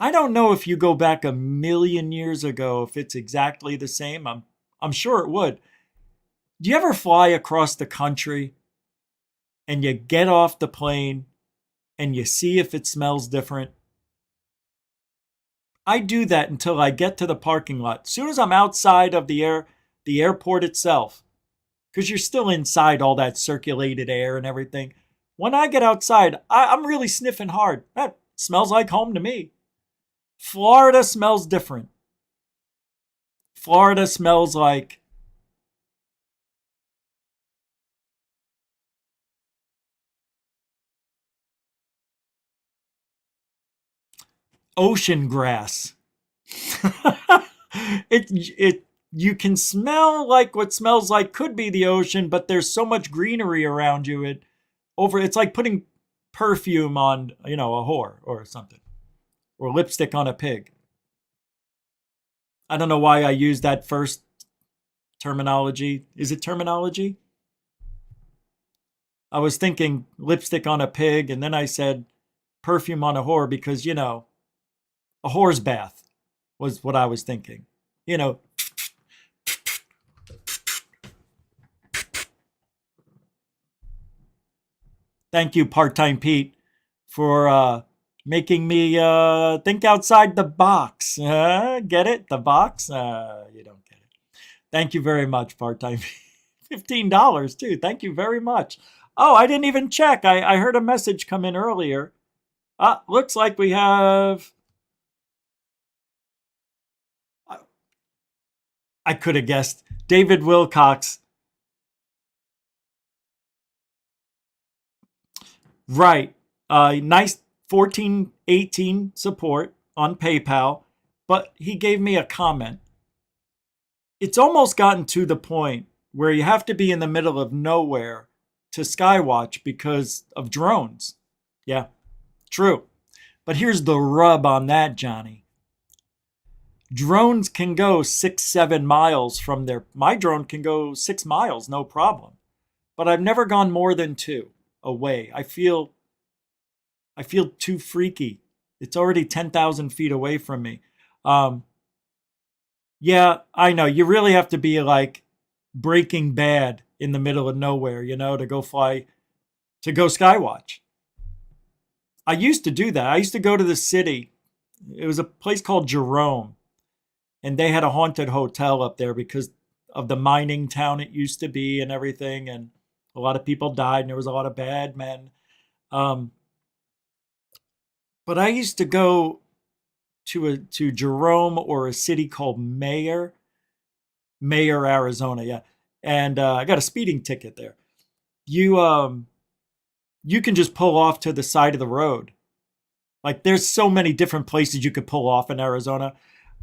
I don't know if you go back a million years ago, if it's exactly the same. I'm sure it would. Do you ever fly across the country and you get off the plane and you see if it smells different? I do that until I get to the parking lot. As soon as I'm outside of the airport itself, because you're still inside all that circulated air and everything. When I get outside, I'm really sniffing hard. That smells like home to me. Florida smells different. Florida smells like ocean grass. You can smell like what smells like could be the ocean, but there's so much greenery around you. It's like putting perfume on, a whore or something, or lipstick on a pig. I don't know why I used that first terminology. Is it terminology? I was thinking lipstick on a pig, and then I said perfume on a whore because, a whore's bath was what I was thinking. Thank you, Part-Time Pete, for making me think outside the box. Get it? The box? You don't get it. Thank you very much, Part-Time Pete. $15, too. Thank you very much. Oh, I didn't even check. I heard a message come in earlier. Looks like we have... I could have guessed. David Wilcox. Right. Nice 1418 support on PayPal, but he gave me a comment. It's almost gotten to the point where you have to be in the middle of nowhere to skywatch because of drones. Yeah, true. But here's the rub on that, Johnny. Drones can go 6-7 miles from there. My drone can go 6 miles, no problem. But I've never gone more than 2 away. I feel too freaky. It's already 10,000 feet away from me. Yeah, I know. You really have to be like Breaking Bad in the middle of nowhere, to go skywatch. I used to do that. I used to go to the city. It was a place called Jerome, and they had a haunted hotel up there because of the mining town it used to be and everything, and a lot of people died, and there was a lot of bad men. But I used to go to Jerome or a city called Mayer, Arizona, yeah. And I got a speeding ticket there. You can just pull off to the side of the road. Like there's so many different places you could pull off in Arizona,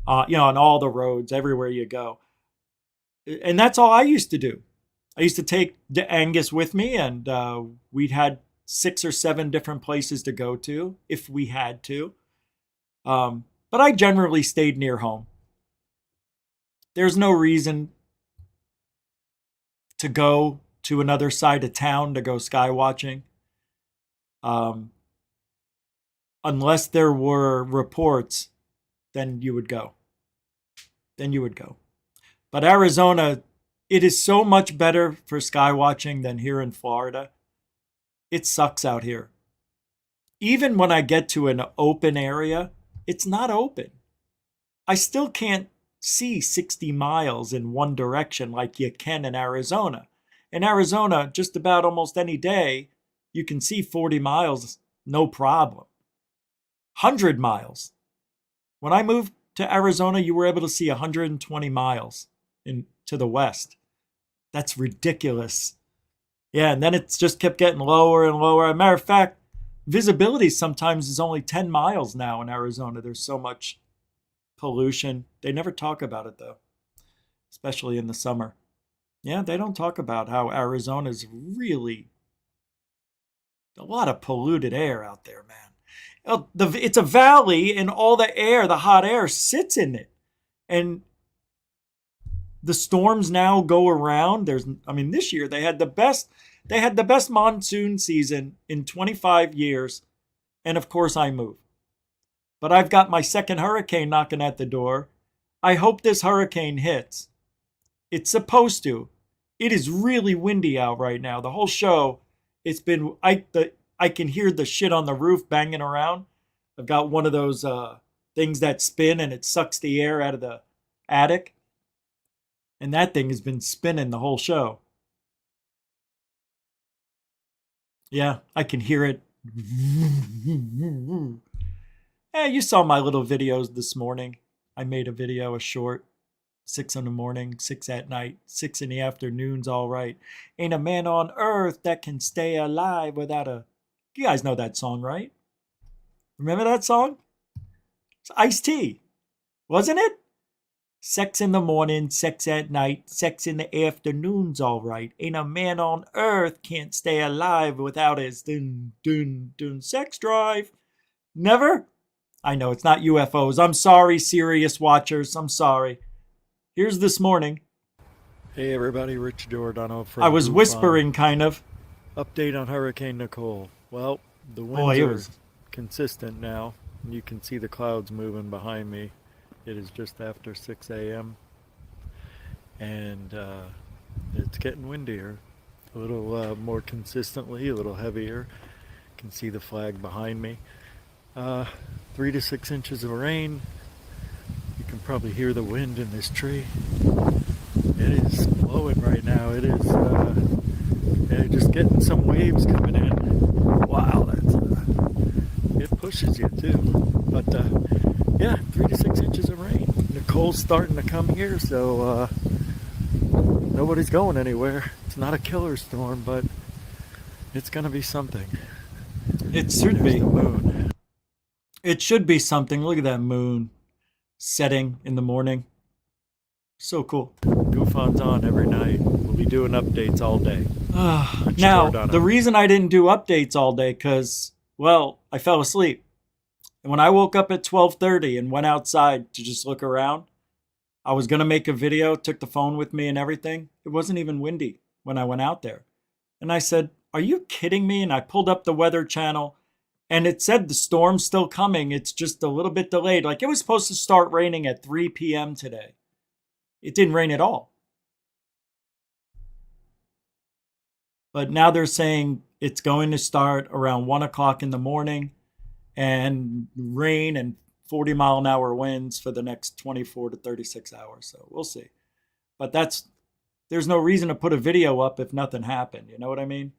on all the roads, everywhere you go. And that's all I used to do. I used to take Angus with me, and we'd had 6 or 7 different places to go to if we had to. But I generally stayed near home. There's no reason to go to another side of town to go sky watching. Unless there were reports, then you would go. But Arizona, it is so much better for sky watching than here in Florida. It sucks out here. Even when I get to an open area, it's not open. I still can't see 60 miles in one direction like you can in Arizona. In Arizona, just about almost any day, you can see 40 miles, no problem. 100 miles. When I moved to Arizona, you were able to see 120 miles to the west. That's ridiculous. Yeah, and then it's just kept getting lower and lower. As a matter of fact, visibility sometimes is only 10 miles now in Arizona. There's so much pollution. They never talk about it, though, especially in the summer. Yeah, they don't talk about how Arizona's really a lot of polluted air out there, man. It's a valley, and all the air, the hot air, sits in it. And the storms now go around. This year they had the best monsoon season in 25 years. And of course I move. But I've got my second hurricane knocking at the door. I hope this hurricane hits. It's supposed to. It is really windy out right now. The whole show, it's been, I can hear the shit on the roof banging around. I've got one of those things that spin and it sucks the air out of the attic. And that thing has been spinning the whole show. Yeah, I can hear it. Yeah, you saw my little videos this morning. I made a video, a short. 6 in the morning, 6 at night, 6 in the afternoon's all right. Ain't a man on earth that can stay alive without a... You guys know that song, right? Remember that song? It's Ice-T, wasn't it? 6 in the morning, 6 at night, 6 in the afternoon's all right. Ain't a man on earth can't stay alive without his sex drive. Never? I know, it's not UFOs. I'm sorry, serious watchers. I'm sorry. Here's this morning. Hey everybody, Rich Giordano from I was Groupon. whispering, kind of. Update on Hurricane Nicole. Well, the winds Boy, it are was... consistent now. You can see the clouds moving behind me. It is just after 6 a.m. And it's getting windier. A little more consistently, a little heavier. You can see the flag behind me. 3 to 6 inches of rain. You can probably hear the wind in this tree. It is blowing right now. It is just getting some waves coming in. Wow, that's it pushes you too. But yeah, 3 to 6 inches of rain. Nicole's starting to come here, so nobody's going anywhere. It's not a killer storm, but it's gonna be something. It should be. The moon. It should be something. Look at that moon setting in the morning. So cool. Goofon's on every night. We'll be doing updates all day. Now, the reason I didn't do updates all day, because, well, I fell asleep. And when I woke up at 12:30 and went outside to just look around, I was going to make a video, took the phone with me and everything. It wasn't even windy when I went out there. And I said, are you kidding me? And I pulled up the Weather Channel. And it said the storm's still coming. It's just a little bit delayed. Like it was supposed to start raining at 3 p.m. today. It didn't rain at all. But now they're saying it's going to start around 1 o'clock in the morning and rain and 40-mile-an-hour winds for the next 24 to 36 hours. So we'll see. But there's no reason to put a video up if nothing happened. You know what I mean?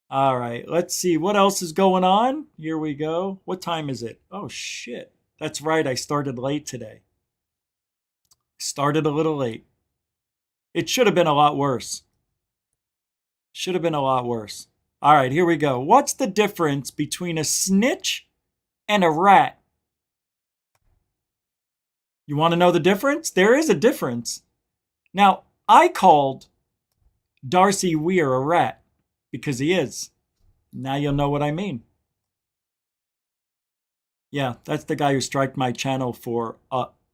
All right, let's see what else is going on. Here we go. What time is it? Oh, shit. That's right. I started late today. Started a little late. It should have been a lot worse. Should have been a lot worse. All right, here we go. What's the difference between a snitch and a rat? You want to know the difference? There is a difference. Now, I called Darcy Weir a rat. Because he is. Now you'll know what I mean. Yeah, that's the guy who striked my channel for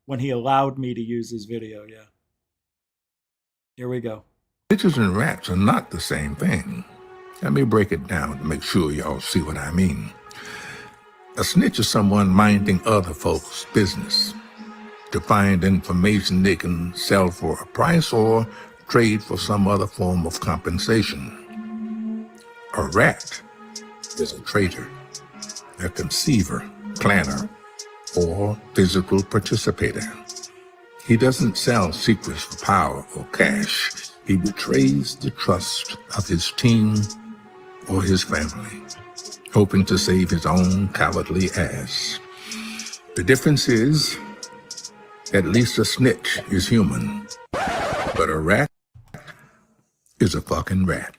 when he allowed me to use his video, yeah. Here we go. Snitches and rats are not the same thing. Let me break it down to make sure y'all see what I mean. A snitch is someone minding other folks' business to find information they can sell for a price or trade for some other form of compensation. A rat is a traitor, a conceiver, planner, or physical participator. He doesn't sell secrets for power or cash. He betrays the trust of his team or his family, hoping to save his own cowardly ass. The difference is, at least a snitch is human, but a rat is a fucking rat.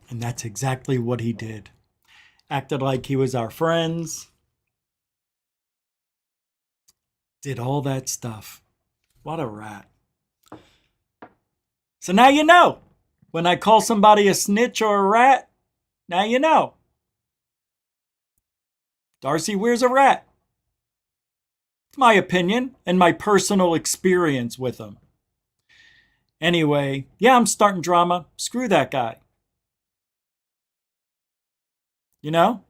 And that's exactly what he did. Acted like he was our friends. Did all that stuff. What a rat. So now you know. When I call somebody a snitch or a rat, now you know. Darcy Weir's a rat. It's my opinion and my personal experience with him. Anyway, yeah, I'm starting drama. Screw that guy. You know?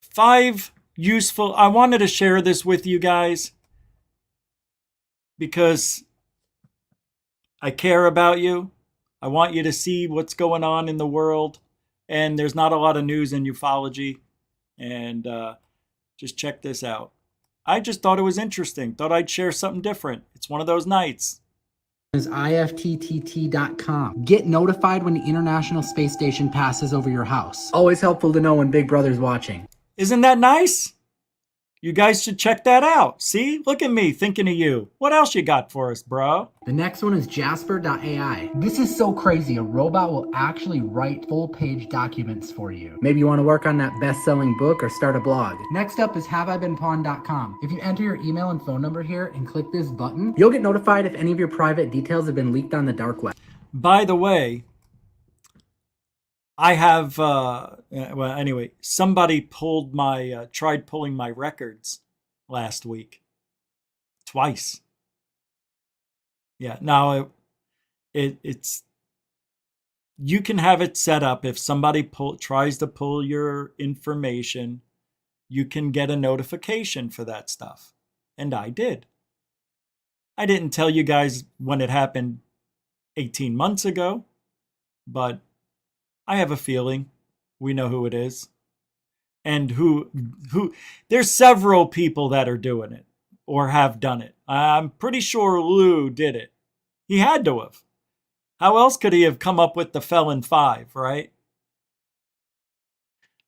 5 useful... I wanted to share this with you guys because I care about you. I want you to see what's going on in the world. And there's not a lot of news in ufology. And just check this out. I just thought it was interesting. Thought I'd share something different. It's one of those nights. Is ifttt.com. Get notified when the International Space Station passes over your house. Always helpful to know when Big Brother's watching. Isn't that nice? You guys should check that out. See? Look at me thinking of you. What else you got for us, bro? The next one is Jasper.ai. This is so crazy. A robot will actually write full-page documents for you. Maybe you want to work on that best-selling book or start a blog. Next up is HaveIBeenPawned.com. If you enter your email and phone number here and click this button, you'll get notified if any of your private details have been leaked on the dark web. By the way, I have, well, anyway, somebody pulled my, tried pulling my records last week. Twice. Yeah, now it's, you can have it set up if somebody tries to pull your information, you can get a notification for that stuff. And I did. I didn't tell you guys when it happened 18 months ago, but I have a feeling we know who it is. And who there's several people that are doing it or have done it. I'm pretty sure Lou did it. He had to have. How else could he have come up with the Felon 5, right?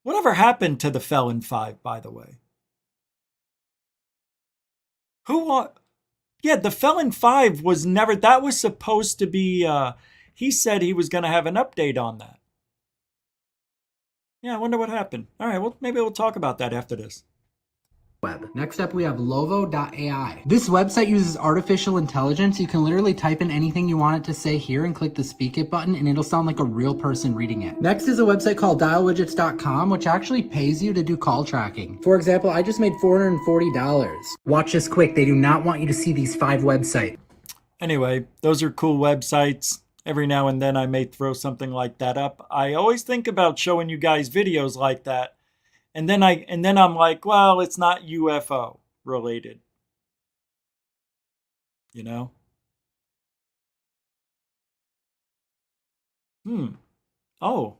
Whatever happened to the Felon 5, by the way? Yeah, the Felon 5 was never, that was supposed to be, he said he was going to have an update on that. Yeah, I wonder what happened. All right, well, maybe we'll talk about that after this. Web. Next up, we have Lovo.ai. This website uses artificial intelligence. You can literally type in anything you want it to say here and click the Speak It button, and it'll sound like a real person reading it. Next is a website called dialwidgets.com, which actually pays you to do call tracking. For example, I just made $440. Watch this quick. They do not want you to see these 5 websites. Anyway, those are cool websites. Every now and then I may throw something like that up. I always think about showing you guys videos like that. And then I'm like, well, it's not UFO related. You know? Oh.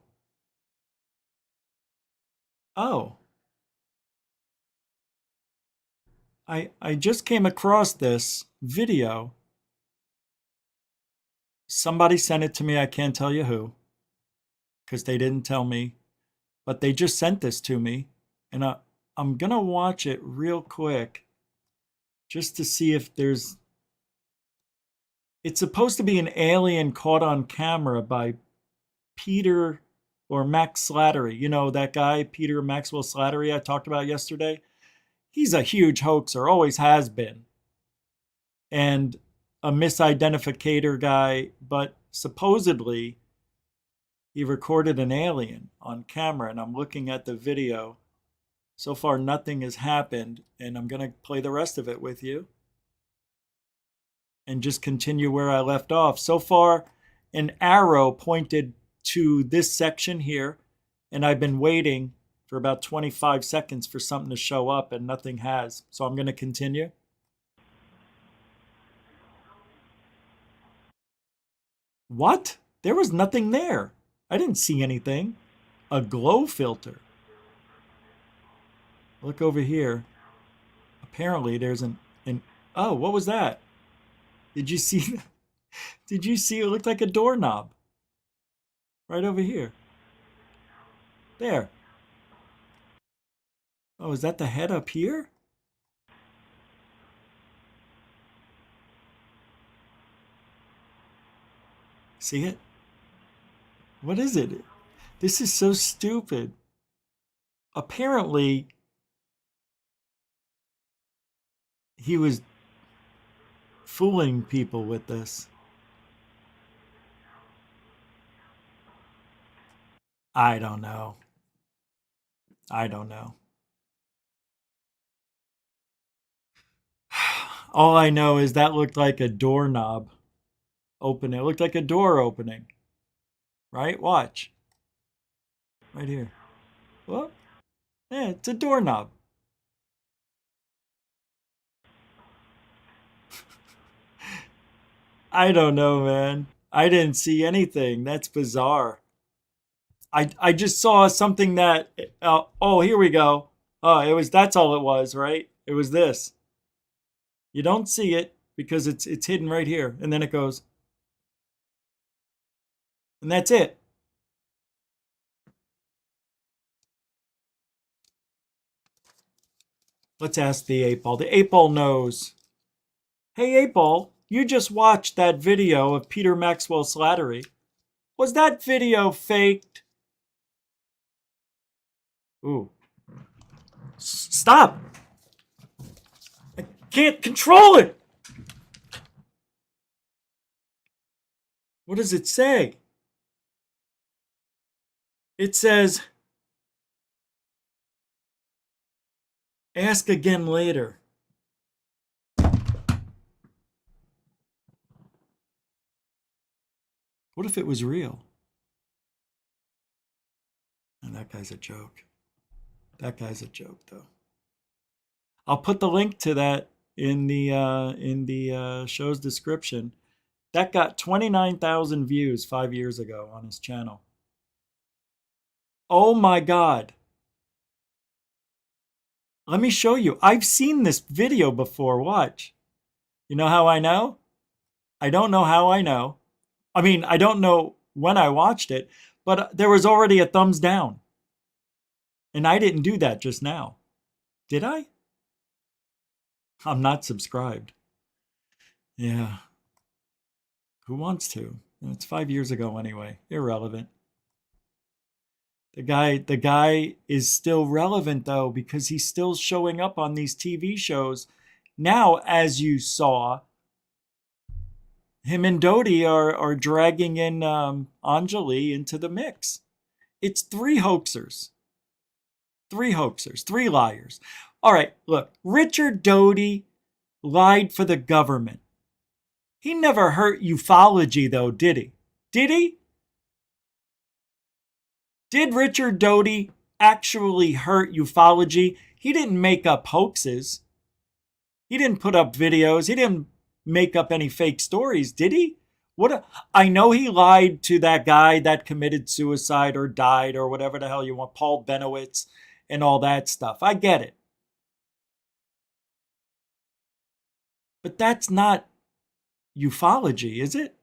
I just came across this video. Somebody sent it to me. I can't tell you who, because they didn't tell me, but they just sent this to me, and I'm gonna watch it real quick just to see if there's, it's supposed to be an alien caught on camera by Peter or Max Slattery. You know, that guy, Peter Maxwell Slattery I talked about yesterday? He's a huge hoaxer, always has been. And a misidentificator guy, but supposedly he recorded an alien on camera, and I'm looking at the video. So far, nothing has happened, and I'm going to play the rest of it with you and just continue where I left off. So far, an arrow pointed to this section here, and I've been waiting for about 25 seconds for something to show up, and nothing has. So I'm going to continue. What? There was nothing there. I didn't see anything. A glow filter. Look over here. Apparently there's an oh, what was that? Did you see? Did you see? It looked like a doorknob. Right over here. There. Oh, is that the head up here? See it? What is it? This is so stupid. Apparently, he was fooling people with this. I don't know. I don't know. All I know is that looked like a doorknob opening. It looked like a door opening. Right? Watch. Right here. Well, yeah, it's a doorknob. I don't know, man. I didn't see anything. That's bizarre. I just saw something that, oh, here we go. Oh, that's all it was, right? It was this. You don't see it because it's hidden right here. And then it goes. And that's it. Let's ask the 8-Ball. The 8-Ball knows. Hey, 8-Ball, you just watched that video of Peter Maxwell Slattery. Was that video faked? Ooh. Stop! I can't control it! What does it say? It says, ask again later. What if it was real? And that guy's a joke. That guy's a joke, though. I'll put the link to that in the show's description. That got 29,000 views 5 years ago on his channel. Oh my God. Let me show you. I've seen this video before. Watch. You know how I know? I don't know how I know. I mean, I don't know when I watched it, but there was already a thumbs down. And I didn't do that just now. Did I? I'm not subscribed. Yeah. Who wants to? It's 5 years ago anyway. Irrelevant. The guy is still relevant though, because he's still showing up on these TV shows. Now, as you saw, him and Dodie are dragging in Anjali into the mix. It's 3 hoaxers. 3 hoaxers, 3 liars. All right, look, Richard Doty lied for the government. He never hurt ufology, though, did he? Did he? Did Richard Doty actually hurt ufology? He didn't make up hoaxes. He didn't put up videos. He didn't make up any fake stories, did he? I know he lied to that guy that committed suicide or died or whatever the hell you want, Paul Benowitz and all that stuff. I get it. But that's not ufology, is it?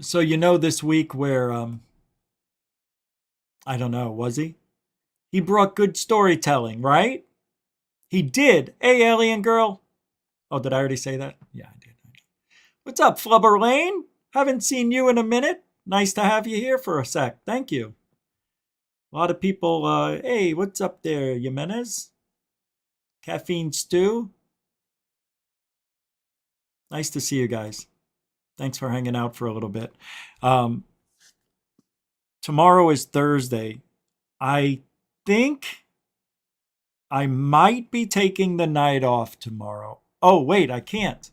So you know this week where, I don't know, was he? He brought good storytelling, right? He did. Hey, alien girl. Oh, did I already say that? Yeah, I did. What's up, Flubber Lane? Haven't seen you in a minute. Nice to have you here for a sec. Thank you. A lot of people, hey, what's up there, Jimenez? Caffeine Stew? Nice to see you guys. Thanks for hanging out for a little bit. Tomorrow is Thursday. I think I might be taking the night off tomorrow. Oh, wait, I can't.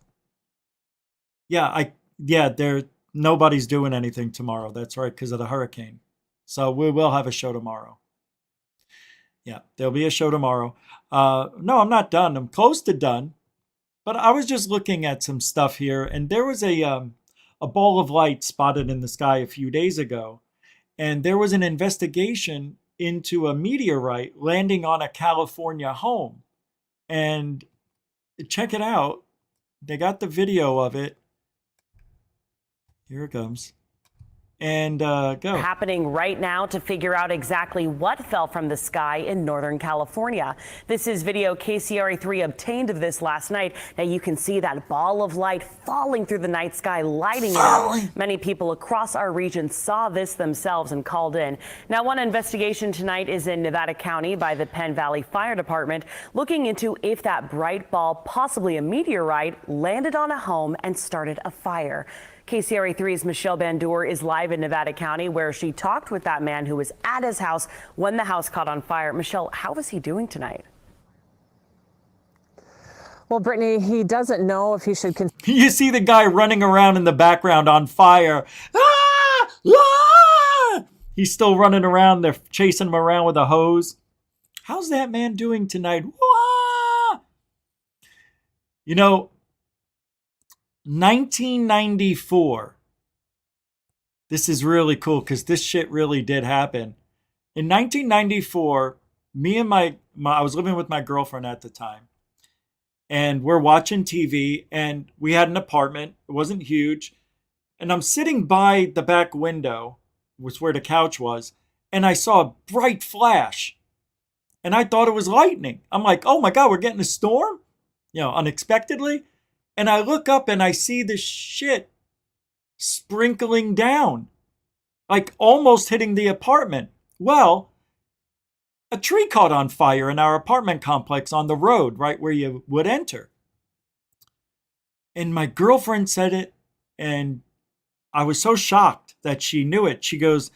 Nobody's doing anything tomorrow. That's right, because of the hurricane. So we will have a show tomorrow. Yeah, there'll be a show tomorrow. No, I'm not done. I'm close to done. But I was just looking at some stuff here, and there was a ball of light spotted in the sky a few days ago. And there was an investigation into a meteorite landing on a California home. And check it out. They got the video of it. Here it comes. And go. Happening right now to figure out exactly what fell from the sky in Northern California. This is video KCRA3 obtained of this last night. Now you can see that ball of light falling through the night sky, lighting it up. Many people across our region saw this themselves and called in. Now, one investigation tonight is in Nevada County by the Penn Valley Fire Department, looking into if that bright ball, possibly a meteorite, landed on a home and started a fire. KCRA3's Michelle Bandour is live in Nevada County, where she talked with that man who was at his house when the house caught on fire. Michelle, how is he doing tonight? Well, Brittany, he doesn't know if he should continue. You see the guy running around in the background on fire. Ah! Ah! He's still running around. They're chasing him around with a hose. How's that man doing tonight? Wah! You know, 1994. This is really cool because this shit really did happen. In 1994, me and I was living with my girlfriend at the time. And we're watching TV, and we had an apartment. It wasn't huge. And I'm sitting by the back window, which is where the couch was, and I saw a bright flash. And I thought it was lightning. I'm like, oh my God, we're getting a storm? You know, unexpectedly. And I look up and I see this shit sprinkling down, like almost hitting the apartment. Well, a tree caught on fire in our apartment complex on the road, right where you would enter. And my girlfriend said it, and I was so shocked that she knew it. She goes,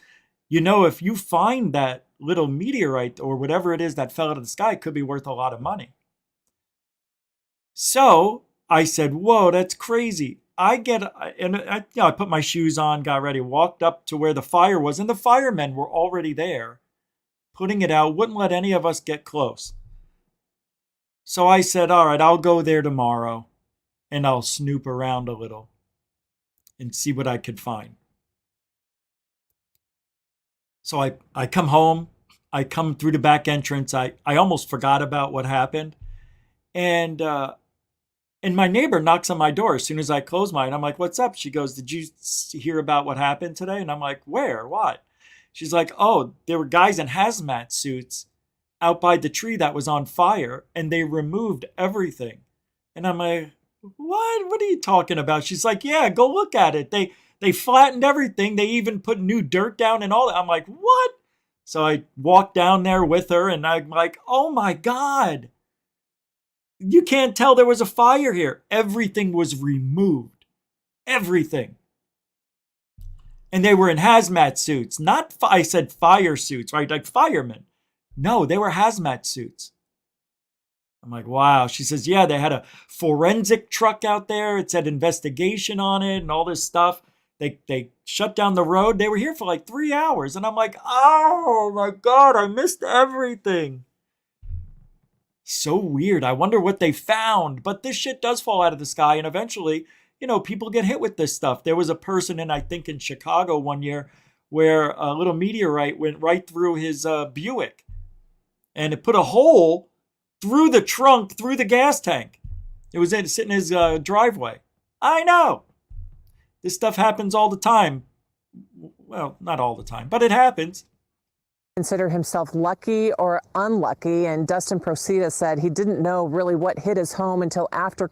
you know, if you find that little meteorite or whatever it is that fell out of the sky, it could be worth a lot of money. So I said, whoa, that's crazy. I put my shoes on, got ready, walked up to where the fire was, and the firemen were already there, putting it out, wouldn't let any of us get close. So I said, all right, I'll go there tomorrow, and I'll snoop around a little and see what I could find. So I come home, I come through the back entrance, I almost forgot about what happened, and my neighbor knocks on my door as soon as I close mine. I'm like, what's up? She goes, did you hear about what happened today? And I'm like, where? What? She's like, oh, there were guys in hazmat suits out by the tree that was on fire, and they removed everything. And I'm like, what? What are you talking about? She's like, yeah, go look at it. They flattened everything. They even put new dirt down and all that. I'm like, what? So I walked down there with her, and I'm like, oh my God. You can't tell there was a fire here. Everything was removed. Everything. And they were in hazmat suits. I said fire suits, right? Like firemen. No, they were hazmat suits. I'm like, wow. She says, yeah, they had a forensic truck out there. It said investigation on it and all this stuff. They shut down the road. They were here for like 3 hours. And I'm like, oh my God, I missed everything. So weird. I wonder what they found. But this shit does fall out of the sky, and eventually, you know, people get hit with this stuff. There was a person I think in Chicago one year where a little meteorite went right through his Buick, and it put a hole through the trunk, through the gas tank. It was sitting in his driveway. I know. This stuff happens all the time. Well, not all the time, but it happens. Consider himself lucky or unlucky, and Dustin Procida said he didn't know really what hit his home until after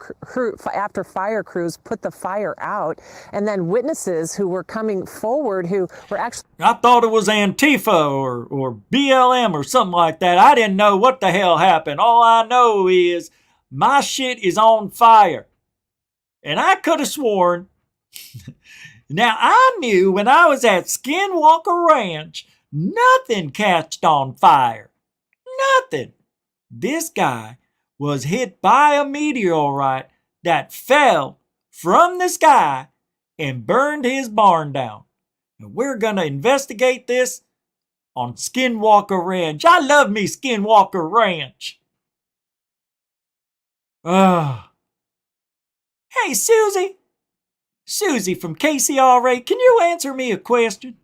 fire crews put the fire out, and then witnesses who were coming forward who were actually... I thought it was Antifa or BLM or something like that. I didn't know what the hell happened. All I know is my shit is on fire, and I could have sworn. Now, I knew when I was at Skinwalker Ranch, nothing catched on fire. Nothing. This guy was hit by a meteorite that fell from the sky and burned his barn down. And we're going to investigate this on Skinwalker Ranch. I love me Skinwalker Ranch. Hey, Susie. Susie from KCRA, can you answer me a question?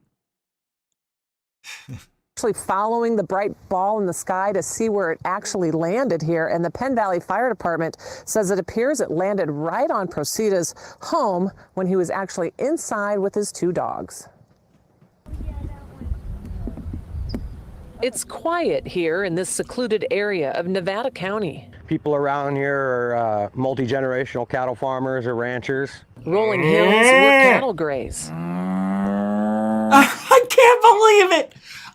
Actually following the bright ball in the sky to see where it actually landed here, and the Penn Valley Fire Department says it appears it landed right on Prosida's home when he was actually inside with his 2 dogs. It's quiet here in this secluded area of Nevada County. People around here are multi-generational cattle farmers or ranchers. Rolling hills where cattle graze. I can't believe it.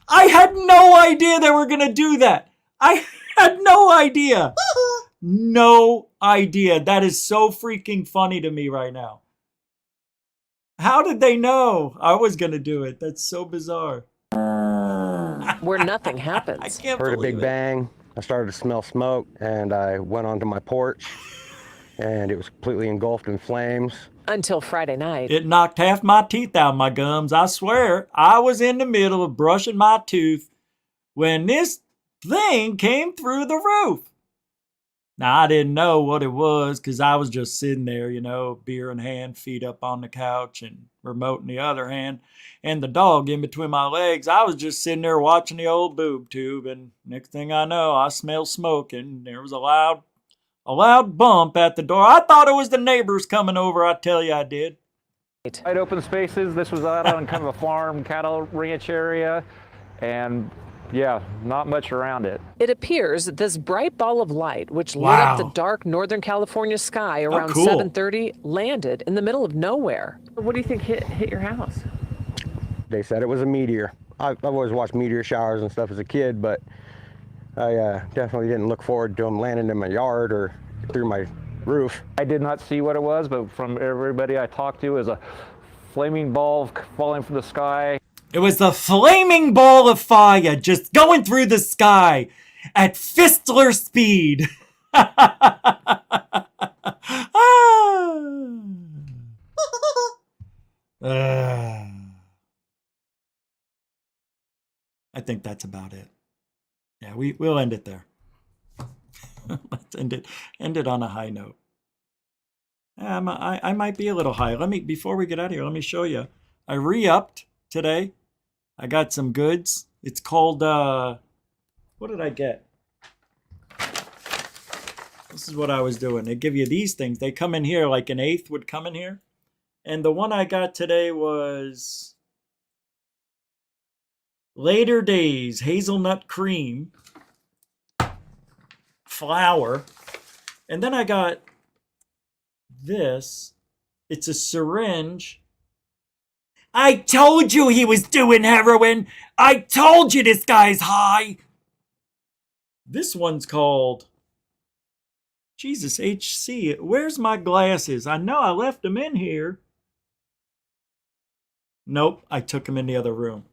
I had no idea they were going to do that. I had no idea. No idea. That is so freaking funny to me right now. How did they know I was going to do it? That's so bizarre. Where nothing happens. I can't Heard a believe big it. bang. I started to smell smoke, and I went onto my porch. and it was completely engulfed in flames. Until Friday night. It knocked half my teeth out of my gums. I swear, I was in the middle of brushing my tooth when this thing came through the roof. Now, I didn't know what it was because I was just sitting there, you know, beer in hand, feet up on the couch and remote in the other hand, and the dog in between my legs. I was just sitting there watching the old boob tube, and next thing I know, I smelled smoke, and there was a loud bump at the door. I thought it was the neighbors coming over. I tell you, I did. Wide open spaces. This was out on kind of a farm, cattle ranch area, and yeah, not much around it. It appears that this bright ball of light, which lit up the dark Northern California sky around 7:30, landed in the middle of nowhere. What do you think hit your house? They said it was a meteor. I've always watched meteor showers and stuff as a kid, but I definitely didn't look forward to them landing in my yard or through my roof. I did not see what it was, but from everybody I talked to, it was a flaming ball falling from the sky. It was the flaming ball of fire just going through the sky at fistler speed. I think that's about it. Yeah, we'll end it there. Let's end it on a high note. I might be a little high. Before we get out of here, let me show you. I re-upped today. I got some goods. It's called, what did I get? This is what I was doing. They give you these things. They come in here like an eighth would come in here. And the one I got today was Later Days Hazelnut Cream Flour. And then I got this. It's a syringe. I told you he was doing heroin. I told you this guy's high. This one's called, Jesus, HC. Where's my glasses? I know I left them in here. Nope, I took them in the other room.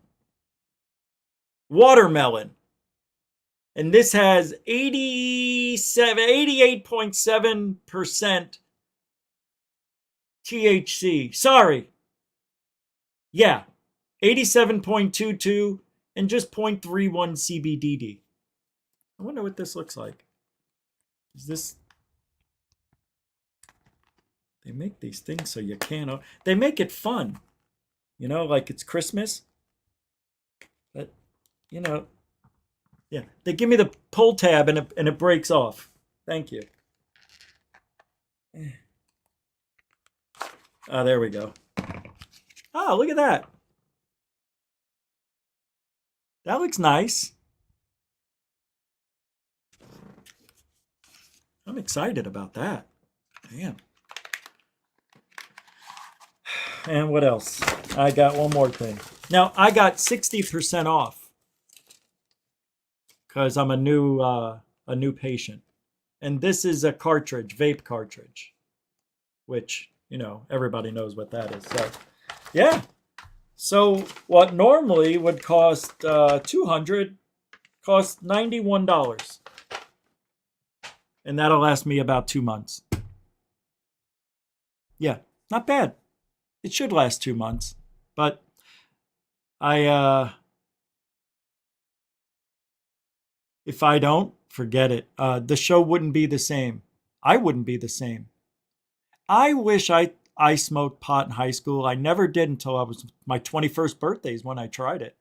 Watermelon. And this has 88.7% THC. Sorry. Yeah, 87.22 and just 0.31 CBDD. I wonder what this looks like. Is this... They make these things so you can't... They make it fun. You know, like it's Christmas. But, you know... Yeah, they give me the pull tab and it breaks off. Thank you. Ah, there we go. Oh, look at that. That looks nice. I'm excited about that. Damn. And what else? I got one more thing. Now, I got 60% off because I'm a new patient. And this is a cartridge, vape cartridge, which, you know, everybody knows what that is. So, yeah. So what normally would cost $200 costs $91. And that'll last me about 2 months. Yeah, not bad. It should last 2 months. But if I don't, forget it. The show wouldn't be the same. I wouldn't be the same. I wish I smoked pot in high school. I never did until I was my 21st birthday is when I tried it.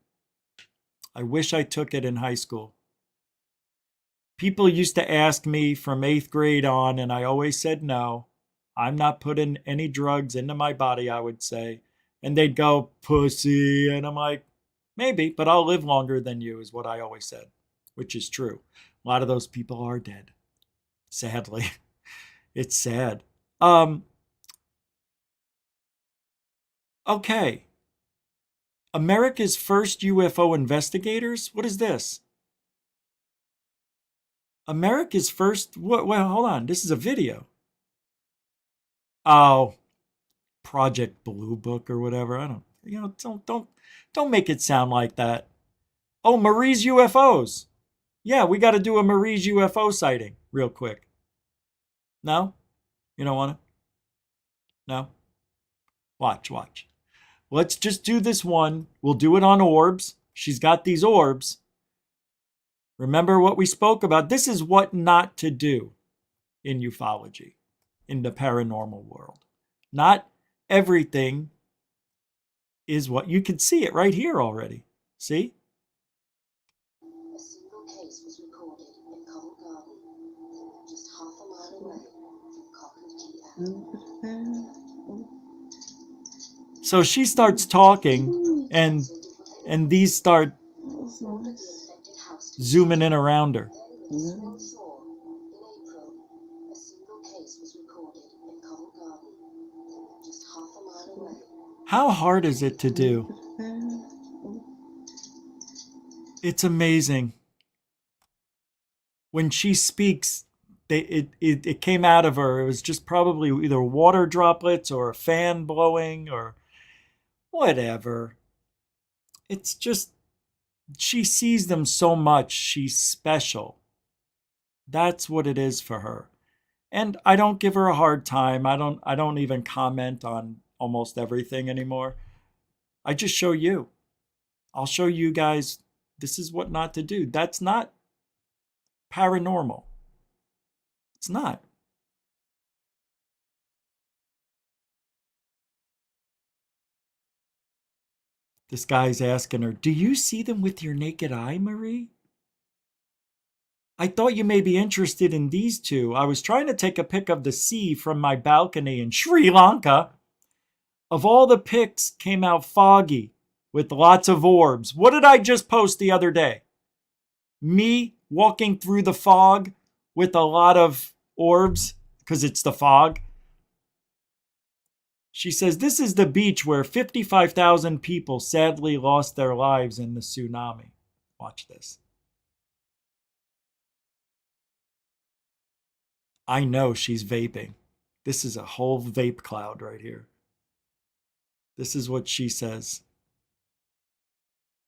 I wish I took it in high school. People used to ask me from 8th grade on, and I always said no. I'm not putting any drugs into my body, I would say. And they'd go, pussy. And I'm like, maybe, but I'll live longer than you, is what I always said, which is true. A lot of those people are dead. Sadly. It's sad. Okay. America's first UFO investigators? What is this? America's first... Well, hold on. This is a video. Oh. Project Blue Book or whatever. I don't... You know, don't make it sound like that. Oh, Marie's UFOs. Yeah, we got to do a Marie's UFO sighting real quick. No? You don't want to? No? Watch. Let's just do this one. We'll do it on orbs. She's got these orbs. Remember what we spoke about. This is what not to do in ufology, in the paranormal world. Not everything is what you can see it right here already. See? A single case was recorded in Covent Garden, just half a mile away from Cock and Key. So she starts talking, and these start zooming in around her. How hard is it to do? It's amazing. When she speaks, it came out of her. It was just probably either water droplets or a fan blowing or whatever. It's just, she sees them so much. She's special. That's what it is for her. And I don't give her a hard time. I don't even comment on almost everything anymore. I just show you. I'll show you guys, this is what not to do. That's not paranormal. It's not. This guy's asking her, do you see them with your naked eye, Marie? I thought you may be interested in these two. I was trying to take a pic of the sea from my balcony in Sri Lanka. Of all the pics, came out foggy with lots of orbs. What did I just post the other day? Me walking through the fog with a lot of orbs because it's the fog. She says, this is the beach where 55,000 people sadly lost their lives in the tsunami. Watch this. I know she's vaping. This is a whole vape cloud right here. This is what she says.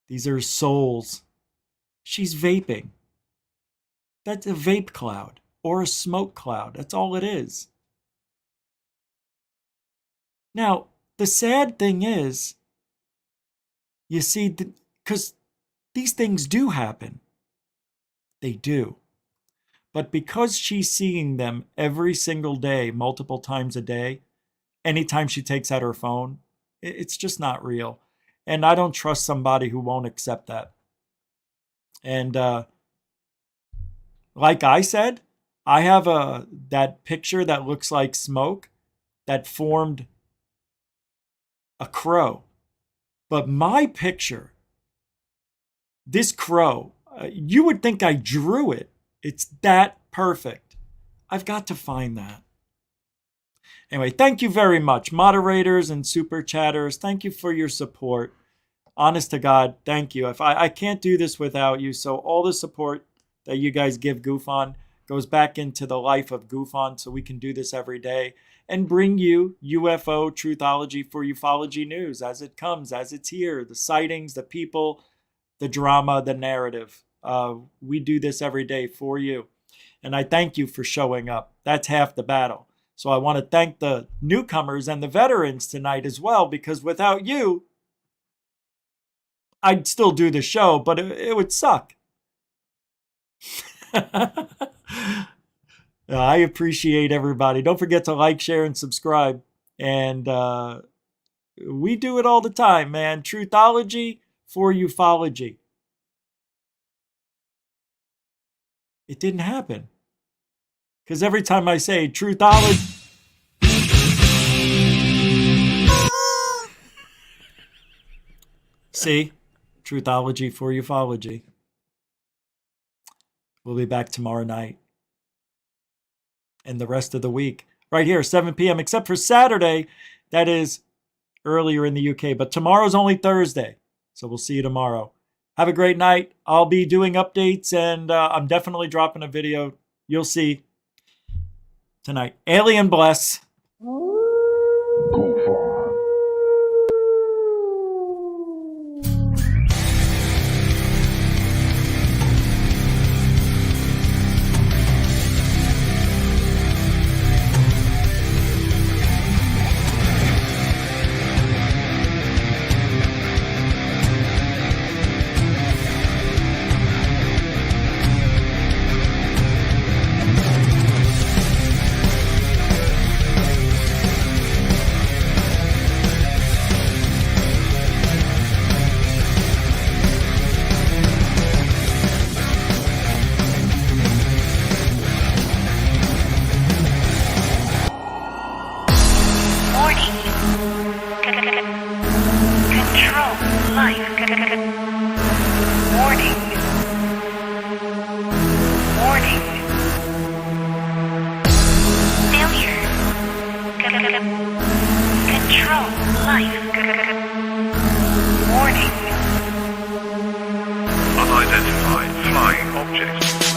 These are souls. She's vaping. That's a vape cloud or a smoke cloud. That's all it is. Now, the sad thing is, you see, because these things do happen. They do. But because she's seeing them every single day, multiple times a day, anytime she takes out her phone, it's just not real. And I don't trust somebody who won't accept that. And like I said, I have that picture that looks like smoke that formed a crow. But my picture, this crow, you would think I drew it. It's that perfect. I've got to find that. Anyway, thank you very much, moderators and super chatters. Thank you for your support. Honest to God, thank you. If I can't do this without you, so all the support that you guys give GoofOn goes back into the life of GoofOn, so we can do this every day and bring you UFO Truthology for Ufology news as it comes, as it's here. The sightings, the people, the drama, the narrative. We do this every day for you. And I thank you for showing up. That's half the battle. So I want to thank the newcomers and the veterans tonight as well, because without you, I'd still do the show, but it would suck. I appreciate everybody. Don't forget to like, share, and subscribe. And we do it all the time, man. Truthology for Ufology. It didn't happen. Because every time I say truthology... See? Truthology for Ufology. We'll be back tomorrow night. And the rest of the week. Right here, 7 p.m. Except for Saturday. That is earlier in the UK. But tomorrow's only Thursday. So we'll see you tomorrow. Have a great night. I'll be doing updates. And I'm definitely dropping a video. You'll see tonight. Alien bless. Control life. Warning. Warning. Failure. Control life. Warning. Unidentified flying object.